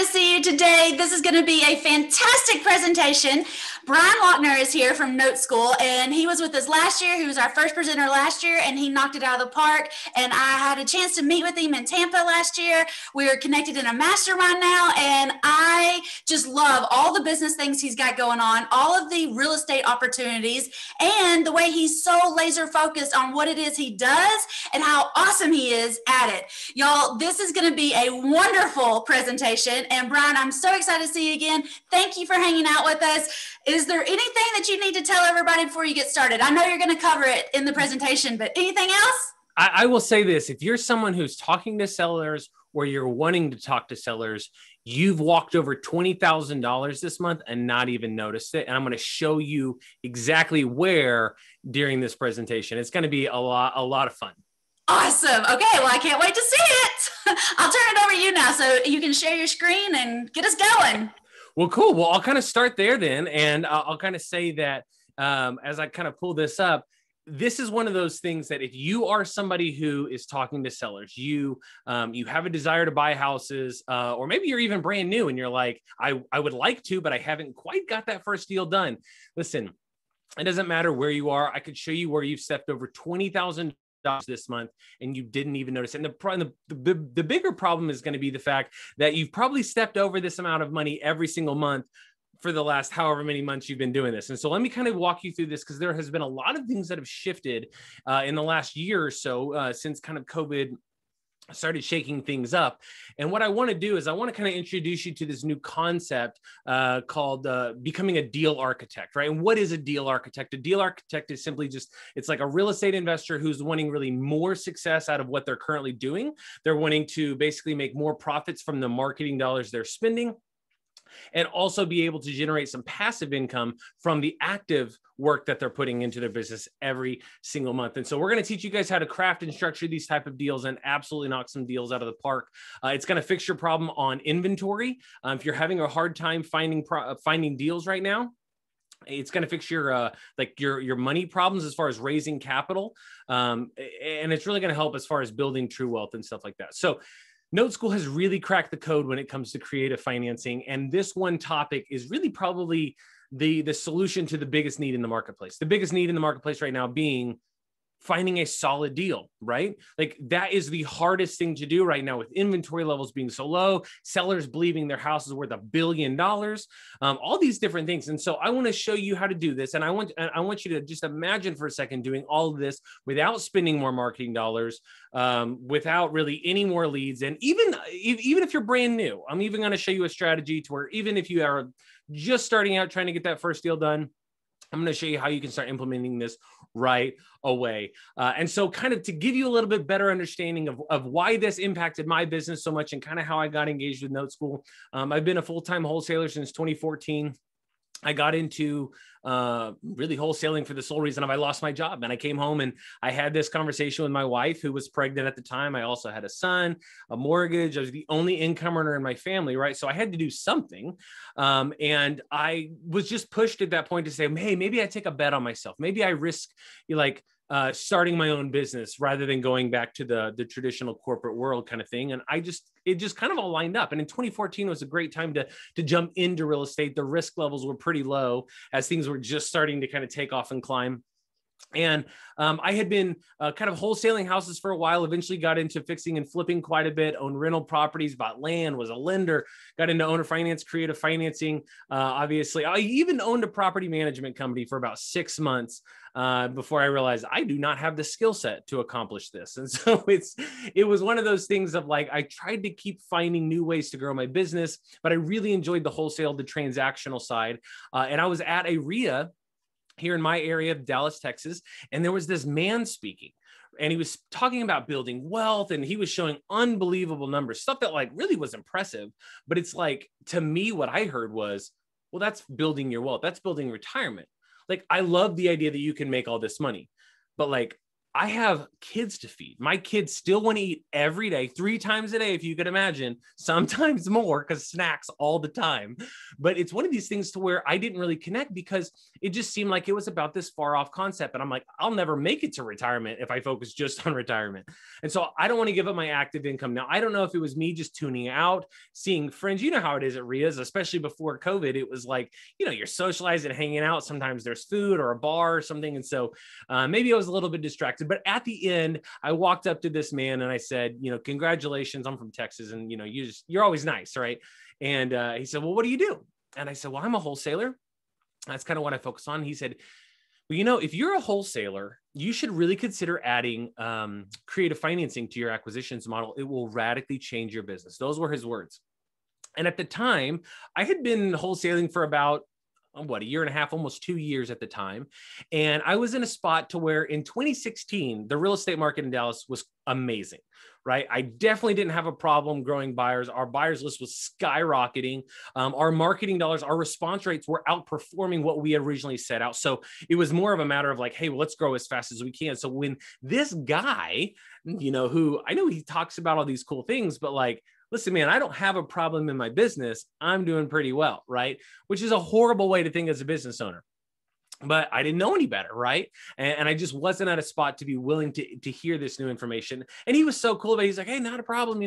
to see you today. This is going to be a fantastic presentation. Brian Lochner is here from Note School, and he was with us last year. He was our first presenter last year, and he knocked it out of the park. And I had a chance to meet with him in Tampa last year. We are connected in a mastermind now, and I just love all the business things he's got going on, all of the real estate opportunities, and the way he's so laser focused on what it is he does and how awesome he is at it. Y'all, this is going to be a wonderful presentation. And Brian, I'm so excited to see you again. Thank you for hanging out with us. Is there anything that you need to tell everybody before you get started? I know you're going to cover it in the presentation, but anything else? I will say this. If you're someone who's talking to sellers or you're wanting to talk to sellers, you've walked over $20,000 this month and not even noticed it. And I'm going to show you exactly where during this presentation. It's going to be a lot of fun. Awesome. Okay. Well, I can't wait to see it. I'll turn it over to you now so you can share your screen and get us going. Well, cool. Well, I'll kind of start there then. And I'll kind of say that as I kind of pull this up, this is one of those things that if you are somebody who is talking to sellers, you have a desire to buy houses, or maybe you're even brand new and you're like, I would like to, but I haven't quite got that first deal done. Listen, it doesn't matter where you are. I could show you where you've stepped over $20,000 this month and you didn't even notice it. And the bigger problem is going to be the fact that you've probably stepped over this amount of money every single month for the last however many months you've been doing this. And so let me kind of walk you through this because there has been a lot of things that have shifted in the last year or so since kind of COVID started shaking things up. And what I want to do is I want to kind of introduce you to this new concept called becoming a deal architect, right? And what is a deal architect? A deal architect is simply just, it's like a real estate investor who's wanting really more success out of what they're currently doing. They're wanting to basically make more profits from the marketing dollars they're spending, and also be able to generate some passive income from the active work that they're putting into their business every single month. And so we're going to teach you guys how to craft and structure these type of deals and absolutely knock some deals out of the park. It's going to fix your problem on inventory. If you're having a hard time finding deals right now, it's going to fix your money problems as far as raising capital. And it's really going to help as far as building true wealth and stuff like that. So Note School has really cracked the code when it comes to creative financing. And this one topic is really probably the solution to the biggest need in the marketplace. The biggest need in the marketplace right now being finding a solid deal, right? Like that is the hardest thing to do right now with inventory levels being so low, sellers believing their house is worth $1 billion, all these different things. And so I want to show you how to do this. And I want you to just imagine for a second doing all of this without spending more marketing dollars, without really any more leads. And even if you're brand new, I'm even going to show you a strategy to where even if you are just starting out trying to get that first deal done, I'm going to show you how you can start implementing this right away. And so kind of to give you a little bit better understanding of why this impacted my business so much and kind of how I got engaged with Note School. I've been a full-time wholesaler since 2014. I got into really wholesaling for the sole reason of I lost my job. And I came home and I had this conversation with my wife who was pregnant at the time. I also had a son, a mortgage. I was the only income earner in my family, right? So I had to do something. And I was just pushed at that point to say, hey, maybe I take a bet on myself. Maybe I risk starting my own business rather than going back to the traditional corporate world kind of thing. And it just kind of all lined up. And in 2014 was a great time to jump into real estate. The risk levels were pretty low as things were just starting to kind of take off and climb. And I had been kind of wholesaling houses for a while, eventually got into fixing and flipping quite a bit, owned rental properties, bought land, was a lender, got into owner finance, creative financing. Obviously, I even owned a property management company for about 6 months before I realized I do not have the skill set to accomplish this. And so it was one of those things of like, I tried to keep finding new ways to grow my business, but I really enjoyed the wholesale, the transactional side. And I was at a REIA here in my area of Dallas, Texas. And there was this man speaking and he was talking about building wealth and he was showing unbelievable numbers, stuff that like really was impressive. But it's like, to me, what I heard was, well, that's building your wealth. That's building retirement. Like, I love the idea that you can make all this money, but like, I have kids to feed. My kids still want to eat every day, 3 times a day, if you could imagine, sometimes more because snacks all the time. But it's one of these things to where I didn't really connect because it just seemed like it was about this far off concept. And I'm like, I'll never make it to retirement if I focus just on retirement. And so I don't want to give up my active income. Now, I don't know if it was me just tuning out, seeing friends. You know how it is at REIA's, especially before COVID. It was like, you're socializing, hanging out. Sometimes there's food or a bar or something. And so maybe I was a little bit distracted. But at the end, I walked up to this man and I said, congratulations. I'm from Texas. And, you're always nice, right? And he said, well, what do you do? And I said, well, I'm a wholesaler. That's kind of what I focus on. He said, well, if you're a wholesaler, you should really consider adding creative financing to your acquisitions model. It will radically change your business. Those were his words. And at the time, I had been wholesaling for about a year and a half, almost 2 years at the time. And I was in a spot to where in 2016, the real estate market in Dallas was amazing, right? I definitely didn't have a problem growing buyers. Our buyers list was skyrocketing. Our marketing dollars, our response rates were outperforming what we had originally set out. So it was more of a matter of like, hey, well, let's grow as fast as we can. So when this guy, who I know he talks about all these cool things, but like, listen, man, I don't have a problem in my business. I'm doing pretty well, right? Which is a horrible way to think as a business owner. But I didn't know any better, right? And I just wasn't at a spot to be willing to hear this new information. And he was so cool, but he's like, hey, not a problem,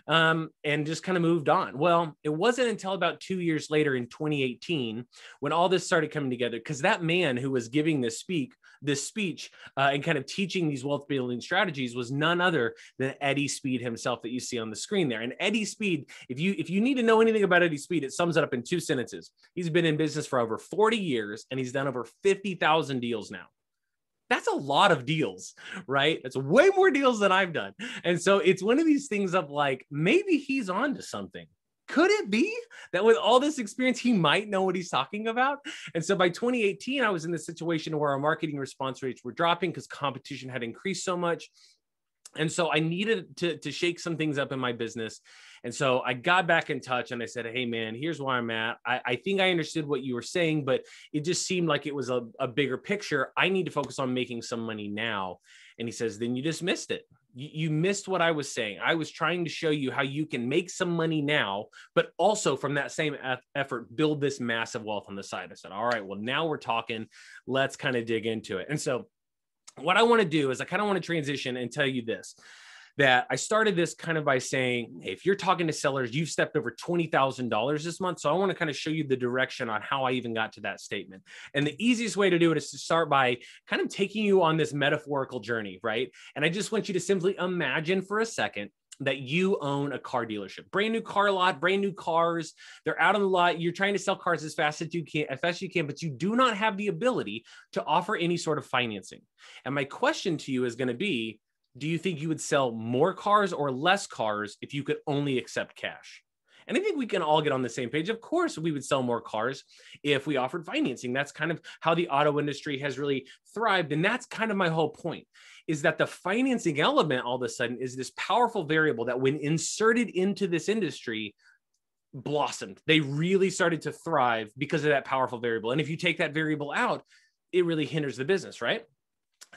and just kind of moved on. Well, it wasn't until about 2 years later in 2018 when all this started coming together, because that man who was giving this speech and kind of teaching these wealth building strategies was none other than Eddie Speed himself that you see on the screen there. And Eddie Speed, if you need to know anything about Eddie Speed, it sums it up in 2 sentences. He's been in business for over 40 years and he's done over 50,000 deals now. That's a lot of deals, right? That's way more deals than I've done. And so it's one of these things of like, maybe he's on to something. Could it be that with all this experience, he might know what he's talking about? And so by 2018, I was in the situation where our marketing response rates were dropping because competition had increased so much. And so I needed to shake some things up in my business. And so I got back in touch and I said, hey, man, here's where I'm at. I think I understood what you were saying, but it just seemed like it was a bigger picture. I need to focus on making some money now. And he says, then you just missed it. You missed what I was saying. I was trying to show you how you can make some money now, but also from that same effort, build this massive wealth on the side. I said, all right, well, now we're talking. Let's kind of dig into it. And so what I want to do is I kind of want to transition and tell you this, that I started this kind of by saying, hey, if you're talking to sellers, you've stepped over $20,000 this month. So I want to kind of show you the direction on how I even got to that statement. And the easiest way to do it is to start by kind of taking you on this metaphorical journey, right? And I just want you to simply imagine for a second that you own a car dealership, brand new car lot, brand new cars. They're out on the lot. You're trying to sell cars as fast as you can, but you do not have the ability to offer any sort of financing. And my question to you is going to be, do you think you would sell more cars or less cars if you could only accept cash? And I think we can all get on the same page. Of course, we would sell more cars if we offered financing. That's kind of how the auto industry has really thrived. And that's kind of my whole point, is that the financing element all of a sudden is this powerful variable that when inserted into this industry blossomed. They really started to thrive because of that powerful variable. And if you take that variable out, it really hinders the business, right?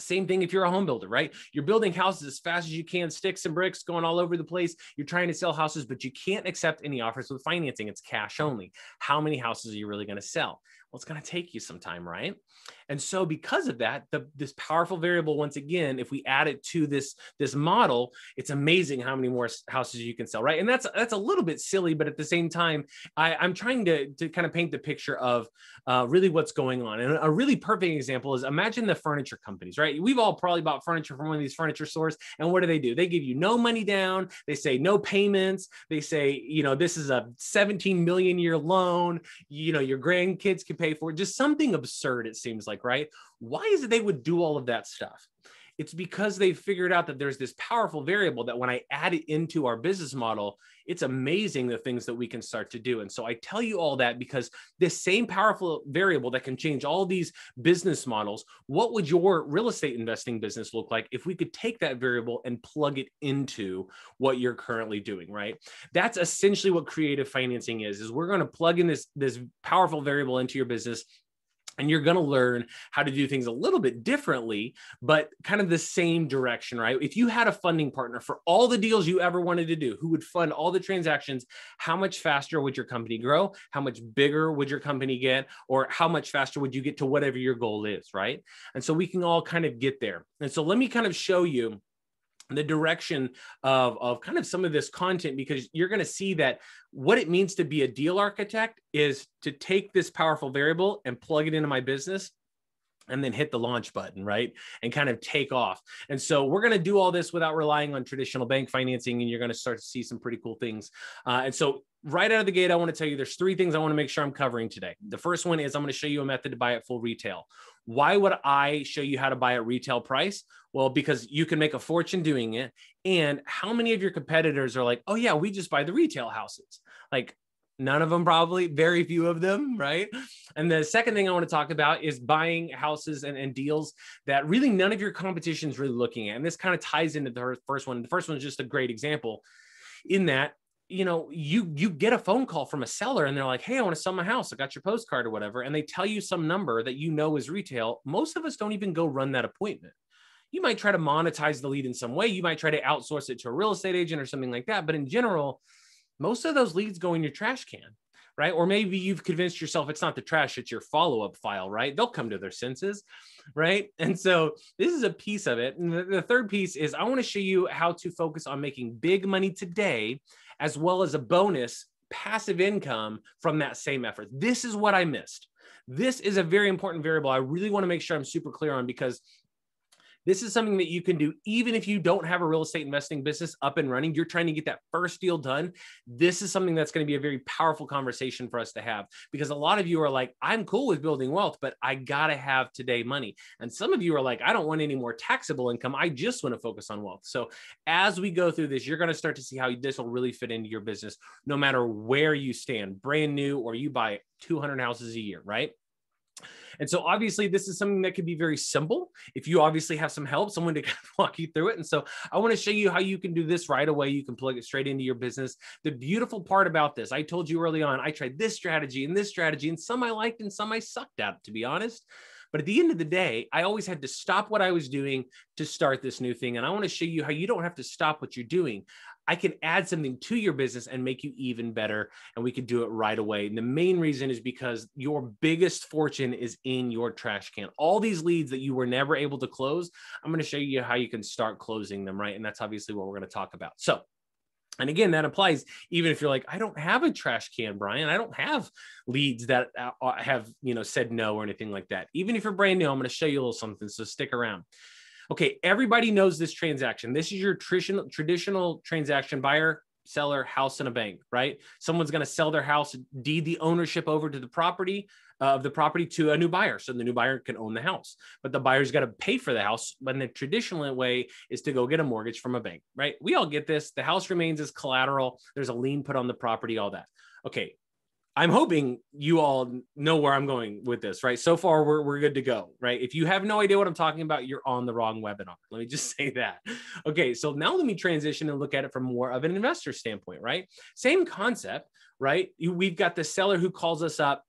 Same thing if you're a home builder, right? You're building houses as fast as you can, sticks and bricks going all over the place. You're trying to sell houses, but you can't accept any offers with financing. It's cash only. How many houses are you really going to sell? Well, it's going to take you some time, right? And so because of that, this powerful variable, once again, if we add it to this model, it's amazing how many more houses you can sell, right? And that's a little bit silly, but at the same time, I'm trying to kind of paint the picture of really what's going on. And a really perfect example is imagine the furniture companies, right? We've all probably bought furniture from one of these furniture stores. And what do? They give you no money down. They say no payments. They say, this is a 17 million year loan. Your grandkids can pay for it. Just something absurd, it seems like, right? Why is it they would do all of that stuff? It's because they figured out that there's this powerful variable that when I add it into our business model, it's amazing the things that we can start to do. And so I tell you all that because this same powerful variable that can change all these business models, what would your real estate investing business look like if we could take that variable and plug it into what you're currently doing, right? That's essentially what creative financing is we're going to plug in this powerful variable into your business. And you're going to learn how to do things a little bit differently, but kind of the same direction, right? If you had a funding partner for all the deals you ever wanted to do, who would fund all the transactions, how much faster would your company grow? How much bigger would your company get? Or how much faster would you get to whatever your goal is, right? And so we can all kind of get there. And so let me kind of show you the direction of kind of some of this content, because you're going to see that what it means to be a deal architect is to take this powerful variable and plug it into my business and then hit the launch button, right? And kind of take off. And so we're going to do all this without relying on traditional bank financing, and you're going to start to see some pretty cool things. And so right out of the gate, I want to tell you there's 3 things I want to make sure I'm covering today. The first one is I'm going to show you a method to buy at full retail. Why would I show you how to buy at retail price? Well, because you can make a fortune doing it. And how many of your competitors are like, oh yeah, we just buy the retail houses? Like, none of them, probably very few of them, right? And the second thing I want to talk about is buying houses and deals that really none of your competition is really looking at. And this kind of ties into the first one. The first one is just a great example in that, you know, you get a phone call from a seller and they're like, hey, I want to sell my house. I got your postcard or whatever. And they tell you some number that you know is retail. Most of us don't even go run that appointment. You might try to monetize the lead in some way. You might try to outsource it to a real estate agent or something like that. But in general, most of those leads go in your trash can, right? Or maybe you've convinced yourself it's not the trash, it's your follow-up file, right? They'll come to their senses, right? And so this is a piece of it. And the third piece is I want to show you how to focus on making big money today, as well as a bonus passive income from that same effort. This is what I missed. This is a very important variable I really want to make sure I'm super clear on, because this is something that you can do even if you don't have a real estate investing business up and running. You're trying to get that first deal done. This is something that's going to be a very powerful conversation for us to have, because a lot of you are like, I'm cool with building wealth, but I got to have today money. And some of you are like, I don't want any more taxable income. I just want to focus on wealth. So as we go through this, you're going to start to see how this will really fit into your business, no matter where you stand, brand new, or you buy 200 houses a year, right? And so obviously this is something that can be very simple if you obviously have some help, someone to kind of walk you through it. And so I want to show you how you can do this right away. You can plug it straight into your business. The beautiful part about this, I told you early on, I tried this strategy, and some I liked and some I sucked at, to be honest. But at the end of the day, I always had to stop what I was doing to start this new thing. And I want to show you how you don't have to stop what you're doing. I can add something to your business and make you even better. And we can do it right away. And the main reason is because your biggest fortune is in your trash can. All these leads that you were never able to close, I'm going to show you how you can start closing them, right? And that's obviously what we're going to talk about. So, and again, that applies even if you're like, I don't have a trash can, Brian. I don't have leads that have, said no or anything like that. Even if you're brand new, I'm going to show you a little something. So stick around. Okay, everybody knows this transaction. This is your traditional transaction: buyer, seller, house, and a bank, right? Someone's going to sell their house, deed the ownership over to the property to a new buyer. So the new buyer can own the house, but the buyer's got to pay for the house. But the traditional way is to go get a mortgage from a bank, right? We all get this. The house remains as collateral. There's a lien put on the property, all that. Okay. I'm hoping you all know where I'm going with this, right? So far, we're good to go, right? If you have no idea what I'm talking about, you're on the wrong webinar. Let me just say that. Okay, so now let me transition and look at it from more of an investor standpoint, right? Same concept, right? We've got the seller who calls us up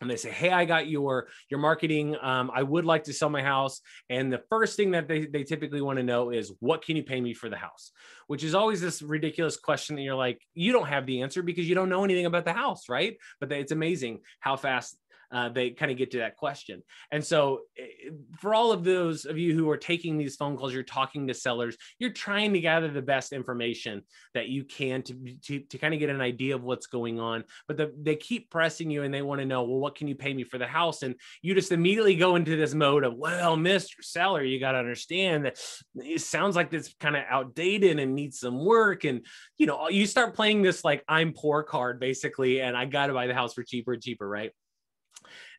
and they say, hey, I got your marketing. I would like to sell my house. And the first thing that they typically want to know is, what can you pay me for the house? Which is always this ridiculous question that you're like, you don't have the answer because you don't know anything about the house, right? But it's amazing how fast they kind of get to that question. And so for all of those of you who are taking these phone calls, you're talking to sellers, you're trying to gather the best information that you can to kind of get an idea of what's going on. But they keep pressing you and they want to know, well, what can you pay me for the house? And you just immediately go into this mode of, well, Mr. Seller, you got to understand that it sounds like it's kind of outdated and needs some work. And, you start playing this like I'm poor card basically, and I got to buy the house for cheaper and cheaper, right?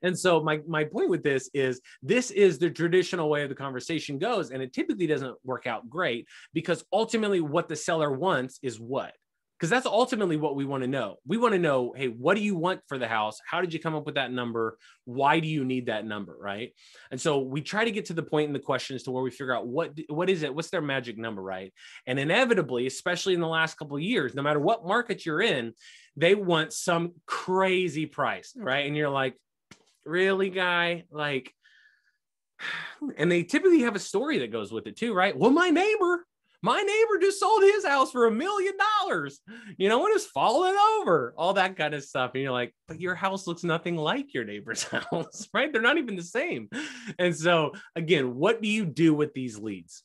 And so my point with this is the traditional way of the conversation goes, and it typically doesn't work out great, because ultimately what the seller wants is what? Because that's ultimately what we want to know. We want to know, hey, what do you want for the house? How did you come up with that number? Why do you need that number, right? And so we try to get to the point in the questions to where we figure out what is it? What's their magic number, right? And inevitably, especially in the last couple of years, no matter what market you're in, they want some crazy price, right? And you're like, really, guy? Like, and they typically have a story that goes with it too, right? Well, my neighbor just sold his house for $1 million, and it's falling over, all that kind of stuff. And you're like, but your house looks nothing like your neighbor's house, right? They're not even the same. And so again, what do you do with these leads?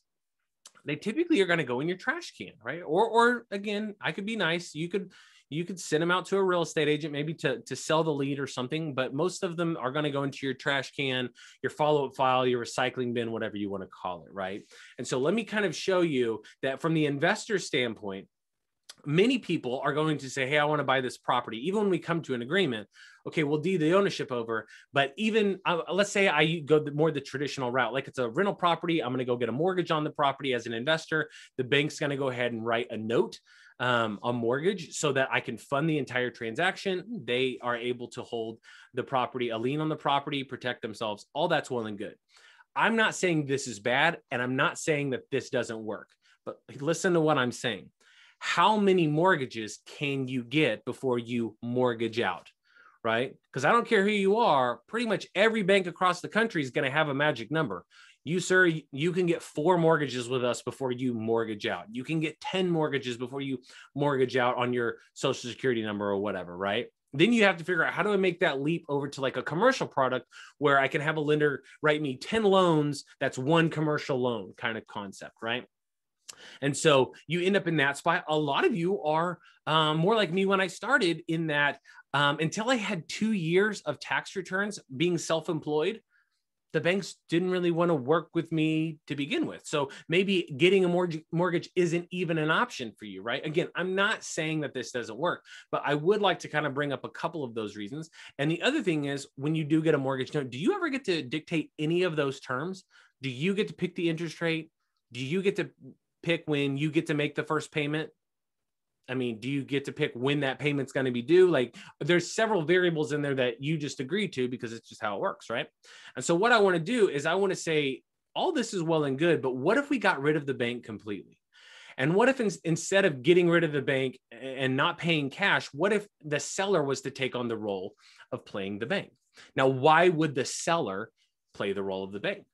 They typically are going to go in your trash can, right? Or again, I could be nice. You could send them out to a real estate agent, maybe to sell the lead or something, but most of them are going to go into your trash can, your follow-up file, your recycling bin, whatever you want to call it, right? And so let me kind of show you that from the investor standpoint, many people are going to say, hey, I want to buy this property. Even when we come to an agreement, okay, we'll deed the ownership over. But even let's say I go more the traditional route, like it's a rental property. I'm going to go get a mortgage on the property as an investor. The bank's going to go ahead and write a note, a mortgage, so that I can fund the entire transaction. They are able to hold the property, a lien on the property, protect themselves. All that's well and good. I'm not saying this is bad, and I'm not saying that this doesn't work, but listen to what I'm saying. How many mortgages can you get before you mortgage out, right? Because I don't care who you are, pretty much every bank across the country is going to have a magic number. You, sir, you can get 4 mortgages with us before you mortgage out. You can get 10 mortgages before you mortgage out on your social security number or whatever, right? Then you have to figure out, how do I make that leap over to like a commercial product where I can have a lender write me 10 loans? That's one commercial loan kind of concept, right? And so you end up in that spot. A lot of you are more like me when I started, in that until I had 2 years of tax returns being self-employed, the banks didn't really want to work with me to begin with. So maybe getting a mortgage isn't even an option for you, right? Again, I'm not saying that this doesn't work, but I would like to kind of bring up a couple of those reasons. And the other thing is, when you do get a mortgage note, do you ever get to dictate any of those terms? Do you get to pick the interest rate? Do you get to pick when you get to make the first payment? I mean, do you get to pick when that payment's going to be due? Like, there's several variables in there that you just agree to, because it's just how it works, right? And so what I want to do is, I want to say, all this is well and good, but what if we got rid of the bank completely? And what if instead of getting rid of the bank and not paying cash, what if the seller was to take on the role of playing the bank? Now, why would the seller play the role of the bank?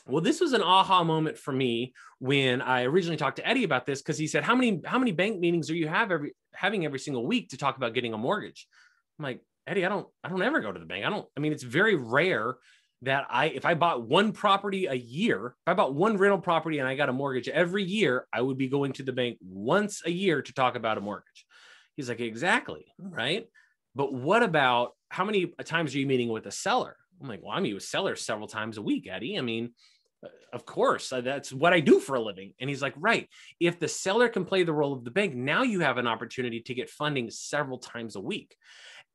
Well, this was an aha moment for me when I originally talked to Eddie about this, because he said, how many bank meetings are you having every single week to talk about getting a mortgage? I'm like, Eddie, I don't ever go to the bank. It's very rare that if I bought one property a year, if I bought one rental property and I got a mortgage every year, I would be going to the bank once a year to talk about a mortgage. He's like, exactly, right? But what about, how many times are you meeting with a seller? I'm like, well, I meet with sellers several times a week, Eddie. Of course, that's what I do for a living. And he's like, right. If the seller can play the role of the bank, now you have an opportunity to get funding several times a week.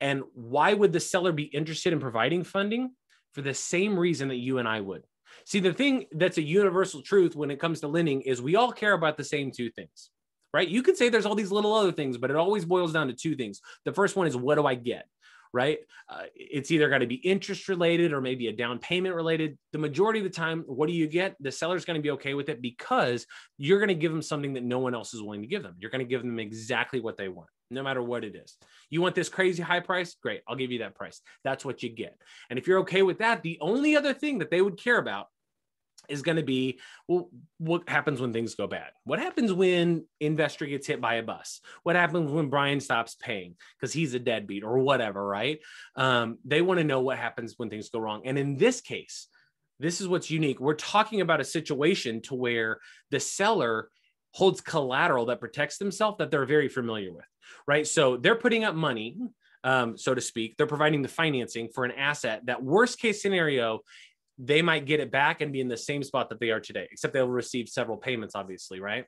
And why would the seller be interested in providing funding? For the same reason that you and I would. See, the thing that's a universal truth when it comes to lending is we all care about the same 2 things, right? You could say there's all these little other things, but it always boils down to 2 things. The first one is, what do I get? Right? It's either got to be interest related or maybe a down payment related. The majority of the time, what do you get? The seller's going to be okay with it, because you're going to give them something that no one else is willing to give them. You're going to give them exactly what they want, no matter what it is. You want this crazy high price? Great. I'll give you that price. That's what you get. And if you're okay with that, the only other thing that they would care about is going to be, well, what happens when things go bad? What happens when investor gets hit by a bus? What happens when Brian stops paying because he's a deadbeat or whatever, right? They want to know what happens when things go wrong. And in this case, this is what's unique. We're talking about a situation to where the seller holds collateral that protects themselves that they're very familiar with, right? So they're putting up money, so to speak. They're providing the financing for an asset that, worst case scenario, they might get it back and be in the same spot that they are today, except they'll receive several payments, obviously, right?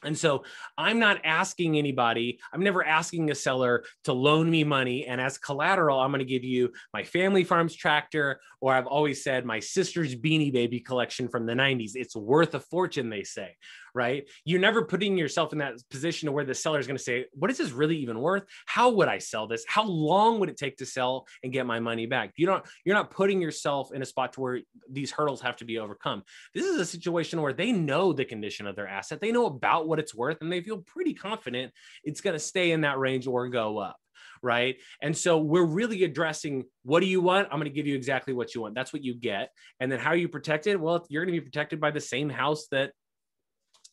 And so I'm not asking anybody, I'm never asking a seller to loan me money, and as collateral, I'm going to give you my family farm's tractor, or I've always said my sister's Beanie Baby collection from the 90s. It's worth a fortune, they say, right? You're never putting yourself in that position to where the seller is going to say, what is this really even worth? How would I sell this? How long would it take to sell and get my money back? You're not putting yourself in a spot to where these hurdles have to be overcome. This is a situation where they know the condition of their asset. They know about what it's worth, and they feel pretty confident it's going to stay in that range or go up, right? And so we're really addressing, what do you want? I'm going to give you exactly what you want. That's what you get. And then how are you protected? Well, you're going to be protected by the same house that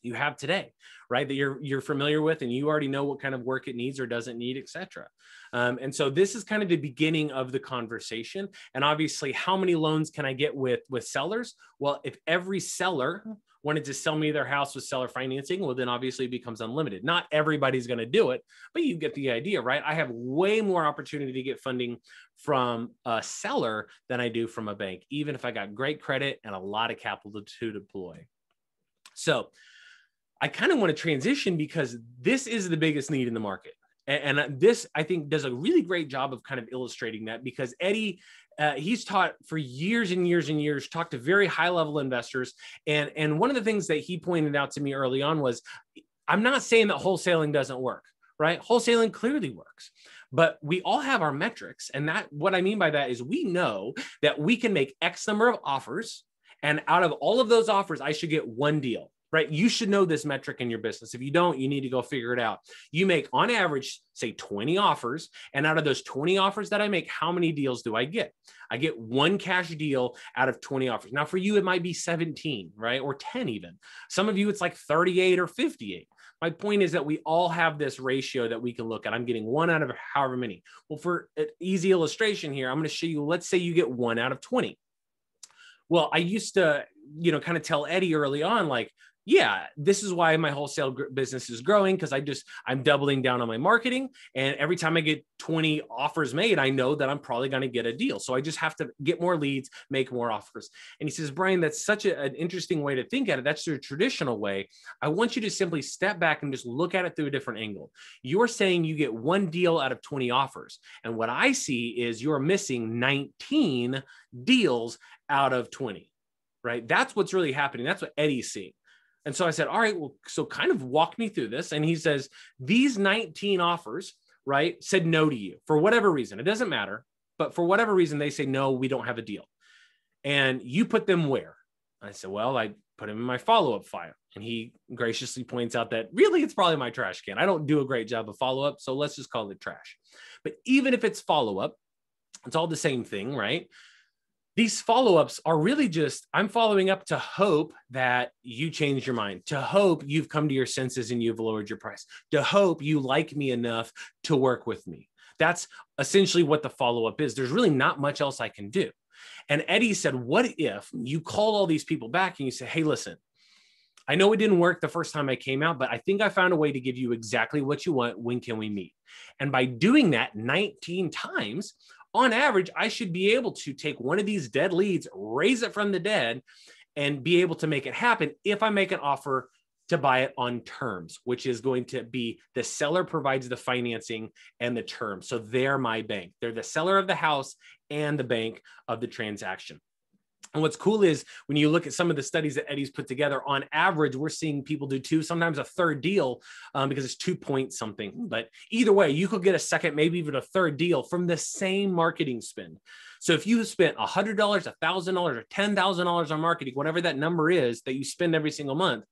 you have today, right? That you're familiar with, and you already know what kind of work it needs or doesn't need, et cetera. And so this is kind of the beginning of the conversation. And obviously, how many loans can I get with sellers? Well, if every seller wanted to sell me their house with seller financing, well, then obviously it becomes unlimited. Not everybody's going to do it, but you get the idea, right? I have way more opportunity to get funding from a seller than I do from a bank, even if I got great credit and a lot of capital to deploy. So I kind of want to transition because this is the biggest need in the market. And this, I think, does a really great job of kind of illustrating that, because Eddie, he's taught for years and years and years, talked to very high level investors. And one of the things that he pointed out to me early on was, I'm not saying that wholesaling doesn't work, right? Wholesaling clearly works, but we all have our metrics. And that, what I mean by that is, we know that we can make X number of offers, and out of all of those offers, I should get one deal. Right? You should know this metric in your business. If you don't, you need to go figure it out. You make, on average, say 20 offers. And out of those 20 offers that I make, how many deals do I get? I get one cash deal out of 20 offers. Now, for you, it might be 17, right? Or 10 even. Some of you, it's like 38 or 58. My point is that we all have this ratio that we can look at. I'm getting one out of however many. Well, for an easy illustration here, I'm going to show you, let's say you get one out of 20. Well, I used to, kind of tell Eddie early on, like, yeah, this is why my wholesale business is growing, because I'm doubling down on my marketing. And every time I get 20 offers made, I know that I'm probably going to get a deal. So I just have to get more leads, make more offers. And he says, Brian, that's such an interesting way to think at it. That's the traditional way. I want you to simply step back and just look at it through a different angle. You're saying you get one deal out of 20 offers. And what I see is you're missing 19 deals out of 20, right? That's what's really happening. That's what Eddie's seeing. And so I said, all right, well, so kind of walk me through this. And he says, these 19 offers, right, said no to you for whatever reason. It doesn't matter, but for whatever reason, they say, no, we don't have a deal. And you put them where? I said, well, I put them in my follow-up file. And he graciously points out that really it's probably my trash can. I don't do a great job of follow-up, so let's just call it trash. But even if it's follow-up, it's all the same thing, right? These follow-ups are really just, I'm following up to hope that you change your mind, to hope you've come to your senses and you've lowered your price, to hope you like me enough to work with me. That's essentially what the follow-up is. There's really not much else I can do. And Eddie said, what if you called all these people back and you say, hey, listen, I know it didn't work the first time I came out, but I think I found a way to give you exactly what you want. When can we meet? And by doing that 19 times, on average, I should be able to take one of these dead leads, raise it from the dead, and be able to make it happen if I make an offer to buy it on terms, which is going to be the seller provides the financing and the terms. So they're my bank. They're the seller of the house and the bank of the transaction. And what's cool is when you look at some of the studies that Eddie's put together, on average, we're seeing people do two, sometimes a third deal because it's 2 point something. But either way, you could get a second, maybe even a third deal from the same marketing spend. So if you spent $100, $1,000, or $10,000 on marketing, whatever that number is that you spend every single month,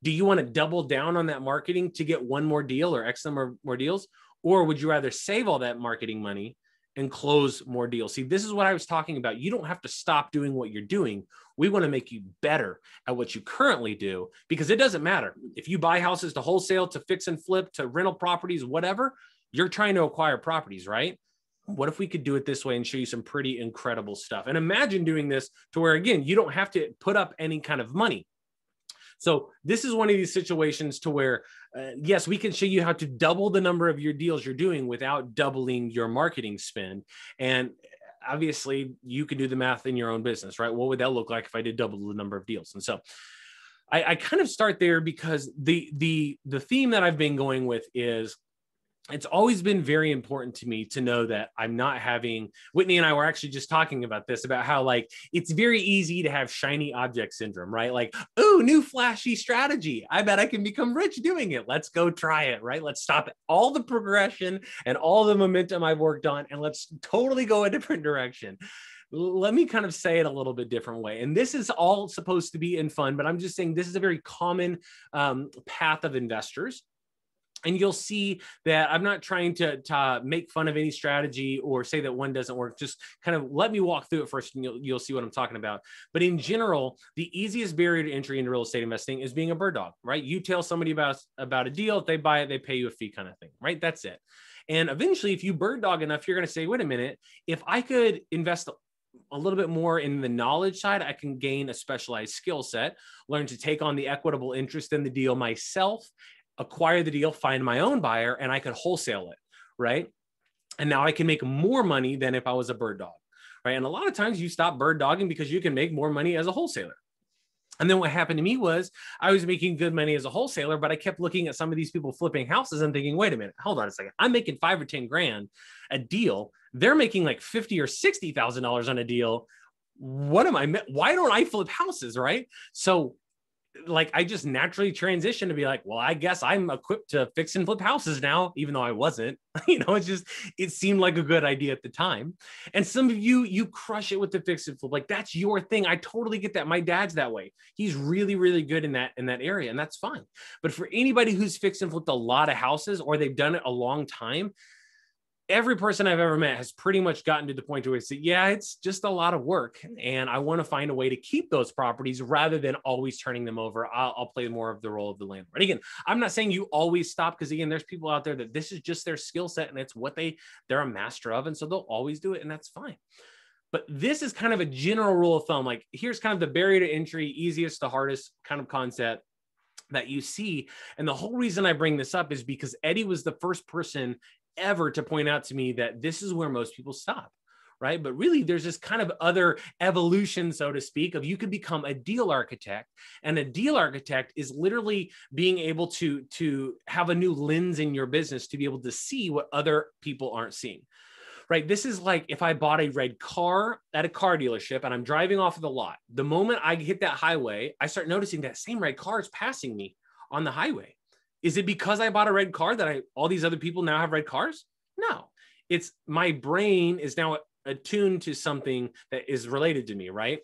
do you want to double down on that marketing to get one more deal or X number more deals? Or would you rather save all that marketing money and close more deals? See, this is what I was talking about. You don't have to stop doing what you're doing. We want to make you better at what you currently do, because it doesn't matter. If you buy houses to wholesale, to fix and flip, to rental properties, whatever, you're trying to acquire properties, right? What if we could do it this way and show you some pretty incredible stuff? And imagine doing this to where, again, you don't have to put up any kind of money. So this is one of these situations to where, yes, we can show you how to double the number of your deals you're doing without doubling your marketing spend. And obviously you can do the math in your own business, right? What would that look like if I did double the number of deals? And so I kind of start there because the theme that I've been going with is, it's always been very important to me to know that I'm not having, Whitney and I were actually just talking about this, about how like, it's very easy to have shiny object syndrome, right? Like, oh, new flashy strategy. I bet I can become rich doing it. Let's go try it, right? Let's stop all the progression and all the momentum I've worked on, and let's totally go a different direction. Let me kind of say it a little bit different way. And this is all supposed to be in fun, but I'm just saying this is a very common path of investors. And you'll see that I'm not trying to make fun of any strategy or say that one doesn't work. Just kind of let me walk through it first, and you'll see what I'm talking about. But in general, the easiest barrier to entry into real estate investing is being a bird dog, right? You tell somebody about a deal. If they buy it, they pay you a fee kind of thing, right? That's it. And eventually, if you bird dog enough, you're going to say, wait a minute, if I could invest a little bit more in the knowledge side, I can gain a specialized skill set, learn to take on the equitable interest in the deal myself, acquire the deal, find my own buyer, and I could wholesale it, right? And now I can make more money than if I was a bird dog, right? And a lot of times you stop bird dogging because you can make more money as a wholesaler. And then what happened to me was I was making good money as a wholesaler, but I kept looking at some of these people flipping houses and thinking, wait a minute, hold on a second. I'm making 5 or 10 grand a deal. They're making like $50,000 or $60,000 on a deal. Why don't I flip houses, right? So like I just naturally transitioned to be like, well, I guess I'm equipped to fix and flip houses now, even though I wasn't. It seemed like a good idea at the time. And some of you crush it with the fix and flip. Like that's your thing. I totally get that. My dad's that way. He's really, really good in that area, and that's fine. But for anybody who's fixed and flipped a lot of houses, or they've done it a long time, every person I've ever met has pretty much gotten to the point where they say, yeah, it's just a lot of work. And I want to find a way to keep those properties rather than always turning them over. I'll play more of the role of the landlord. Again, I'm not saying you always stop, because again, there's people out there that this is just their skill set and it's what they're a master of. And so they'll always do it, and that's fine. But this is kind of a general rule of thumb. Like here's kind of the barrier to entry, easiest to hardest kind of concept that you see. And the whole reason I bring this up is because Eddie was the first person ever to point out to me that this is where most people stop, right? But really there's this kind of other evolution, so to speak, of you could become a deal architect. And a deal architect is literally being able to have a new lens in your business to be able to see what other people aren't seeing, right? This is like if I bought a red car at a car dealership and I'm driving off of the lot. The moment I hit that highway, I start noticing that same red car is passing me on the highway. Is it because I bought a red car that all these other people now have red cars? No, it's my brain is now attuned to something that is related to me, right?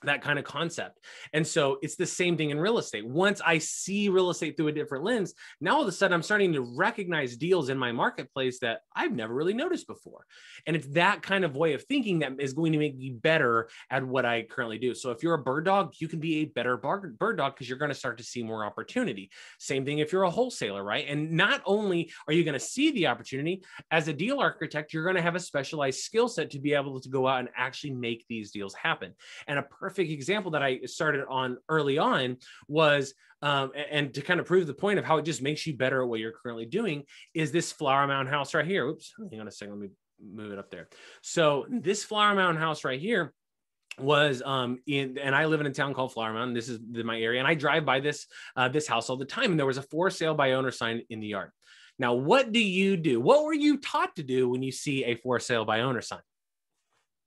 That kind of concept. And so it's the same thing in real estate. Once I see real estate through a different lens, now all of a sudden I'm starting to recognize deals in my marketplace that I've never really noticed before. And it's that kind of way of thinking that is going to make me better at what I currently do. So if you're a bird dog, you can be a better bird dog because you're going to start to see more opportunity. Same thing if you're a wholesaler, right? And not only are you going to see the opportunity, as a deal architect, you're going to have a specialized skill set to be able to go out and actually make these deals happen. And a perfect example that I started on early on was, and to kind of prove the point of how it just makes you better at what you're currently doing, is this Flower Mound house right here. Oops, hang on a second. Let me move it up there. So this Flower Mound house right here was and I live in a town called Flower Mound. This is my area, and I drive by this house all the time. And there was a for sale by owner sign in the yard. Now, what do you do? What were you taught to do when you see a for sale by owner sign?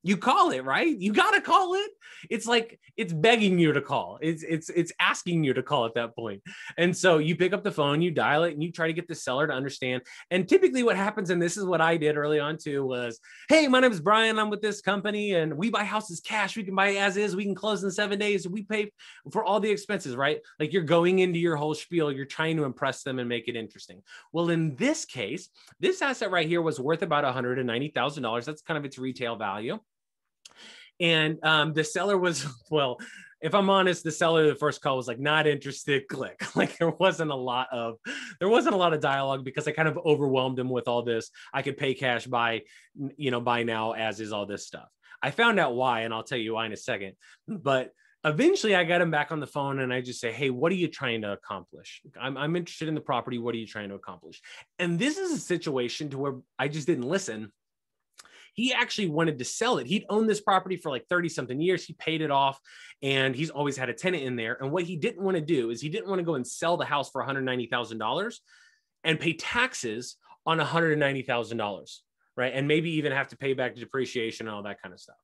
You call it, right? You got to call it. It's like, it's begging you to call. It's asking you to call at that point. And so you pick up the phone, you dial it, and you try to get the seller to understand. And typically what happens, and this is what I did early on too, was, hey, my name is Brian. I'm with this company and we buy houses cash. We can buy as is. We can close in 7 days. We pay for all the expenses, right? Like you're going into your whole spiel. You're trying to impress them and make it interesting. Well, in this case, this asset right here was worth about $190,000. That's kind of its retail value. And the seller was, well, if I'm honest, the seller of the first call was like, not interested, click. Like there wasn't a lot of dialogue because I kind of overwhelmed him with all this. I could pay cash buy now, as is all this stuff. I found out why, and I'll tell you why in a second. But eventually I got him back on the phone and I just say, hey, what are you trying to accomplish? I'm interested in the property. What are you trying to accomplish? And this is a situation to where I just didn't listen. He actually wanted to sell it. He'd owned this property for like 30 something years. He paid it off and he's always had a tenant in there. And what he didn't want to do is he didn't want to go and sell the house for $190,000 and pay taxes on $190,000, right? And maybe even have to pay back depreciation and all that kind of stuff.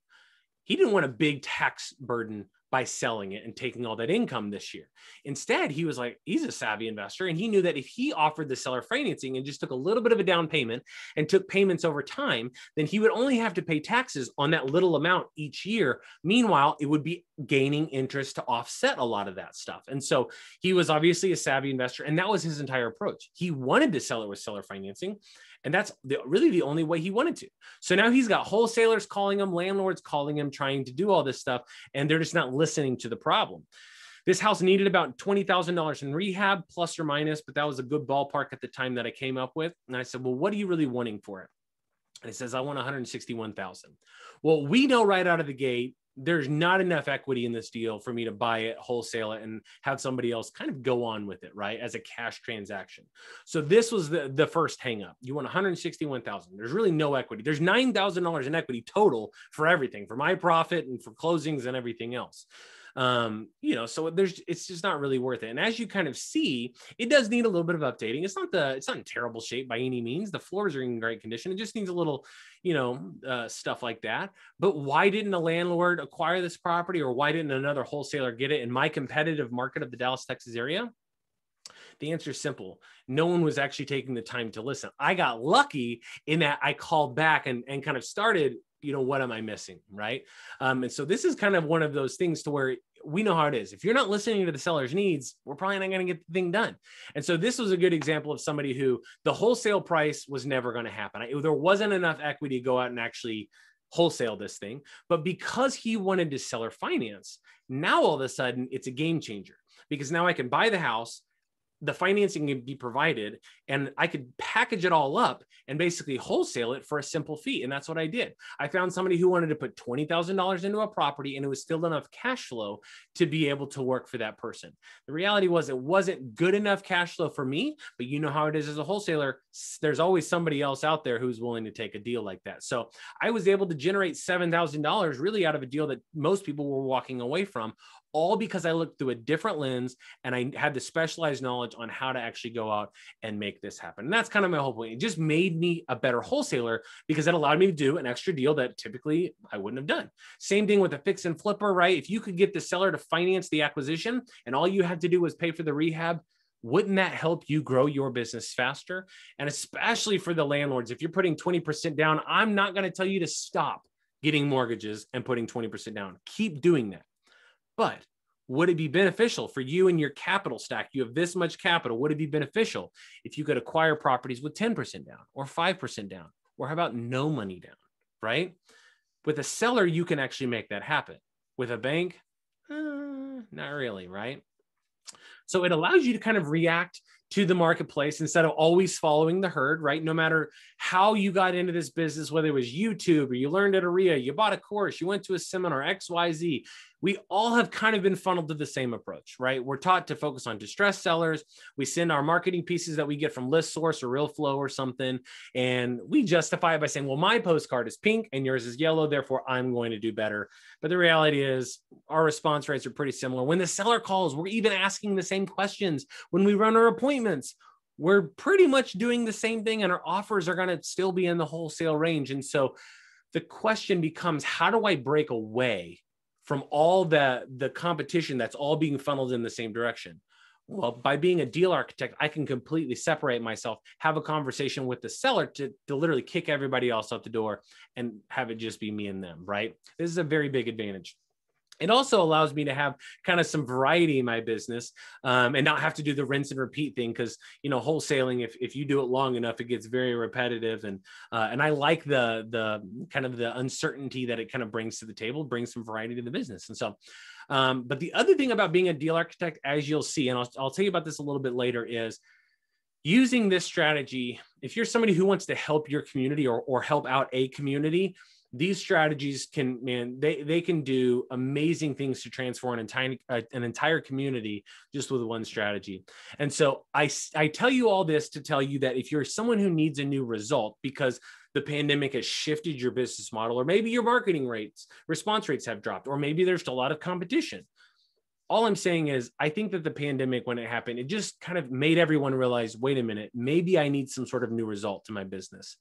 He didn't want a big tax burden by selling it and taking all that income this year. Instead, he was like, he's a savvy investor. And he knew that if he offered the seller financing and just took a little bit of a down payment and took payments over time, then he would only have to pay taxes on that little amount each year. Meanwhile, it would be gaining interest to offset a lot of that stuff. And so he was obviously a savvy investor. And that was his entire approach. He wanted to sell it with seller financing. And that's really the only way he wanted to. So now he's got wholesalers calling him, landlords calling him, trying to do all this stuff, and they're just not listening to the problem. This house needed about $20,000 in rehab, plus or minus, but that was a good ballpark at the time that I came up with. And I said, well, what are you really wanting for it? And he says, I want $161,000. Well, we know right out of the gate, there's not enough equity in this deal for me to buy it, wholesale it, and have somebody else kind of go on with it, right, as a cash transaction. So this was the first hang up. You want $161,000. There's really no equity. There's $9,000 in equity total for everything, for my profit and for closings and everything else. So it's just not really worth it. And as you kind of see, it does need a little bit of updating. It's not in terrible shape by any means. The floors are in great condition. It just needs a little, stuff like that. But why didn't a landlord acquire this property, or why didn't another wholesaler get it in my competitive market of the Dallas, Texas area? The answer is simple. No one was actually taking the time to listen. I got lucky in that I called back and kind of started, what am I missing, right? And so this is kind of one of those things to where we know how it is. If you're not listening to the seller's needs, we're probably not going to get the thing done. And so this was a good example of somebody who the wholesale price was never going to happen. There wasn't enough equity to go out and actually wholesale this thing. But because he wanted to seller finance, now all of a sudden it's a game changer, because now I can buy the house, the financing can be provided, and I could package it all up and basically wholesale it for a simple fee. And that's what I did. I found somebody who wanted to put $20,000 into a property, and it was still enough cash flow to be able to work for that person. The reality was it wasn't good enough cash flow for me, but you know how it is as a wholesaler. There's always somebody else out there who's willing to take a deal like that. So I was able to generate $7,000 really out of a deal that most people were walking away from, all because I looked through a different lens and I had the specialized knowledge on how to actually go out and make this happen. And that's kind of my whole point. It just made me a better wholesaler because it allowed me to do an extra deal that typically I wouldn't have done. Same thing with a fix and flipper, right? If you could get the seller to finance the acquisition and all you had to do was pay for the rehab, wouldn't that help you grow your business faster? And especially for the landlords, if you're putting 20% down, I'm not going to tell you to stop getting mortgages and putting 20% down. Keep doing that. But would it be beneficial for you and your capital stack? You have this much capital. Would it be beneficial if you could acquire properties with 10% down or 5% down? Or how about no money down, right? With a seller, you can actually make that happen. With a bank, not really, right? So it allows you to kind of react to the marketplace instead of always following the herd, right? No matter how you got into this business, whether it was YouTube or you learned at REIA, you bought a course, you went to a seminar, XYZ, we all have kind of been funneled to the same approach, right? We're taught to focus on distressed sellers. We send our marketing pieces that we get from ListSource or RealFlow or something, and we justify it by saying, well, my postcard is pink and yours is yellow, therefore I'm going to do better. But the reality is our response rates are pretty similar. When the seller calls, we're even asking the same questions. When we run our appointments, we're pretty much doing the same thing, and our offers are going to still be in the wholesale range. And so the question becomes, how do I break away from all the competition that's all being funneled in the same direction? Well, by being a deal architect, I can completely separate myself, have a conversation with the seller to literally kick everybody else out the door and have it just be me and them, right? This is a very big advantage. It also allows me to have kind of some variety in my business and not have to do the rinse and repeat thing, because, wholesaling, if you do it long enough, it gets very repetitive. And I like the kind of the uncertainty that it kind of brings to the table, brings some variety to the business. And so, but the other thing about being a deal architect, as you'll see, and I'll tell you about this a little bit later, is using this strategy. If you're somebody who wants to help your community or help out a community, these strategies they can do amazing things to transform an entire community just with one strategy. And so I tell you all this to tell you that if you're someone who needs a new result because the pandemic has shifted your business model, or maybe your marketing response rates have dropped, or maybe there's a lot of competition. All I'm saying is, I think that the pandemic, when it happened, it just kind of made everyone realize, wait a minute, maybe I need some sort of new result to my business.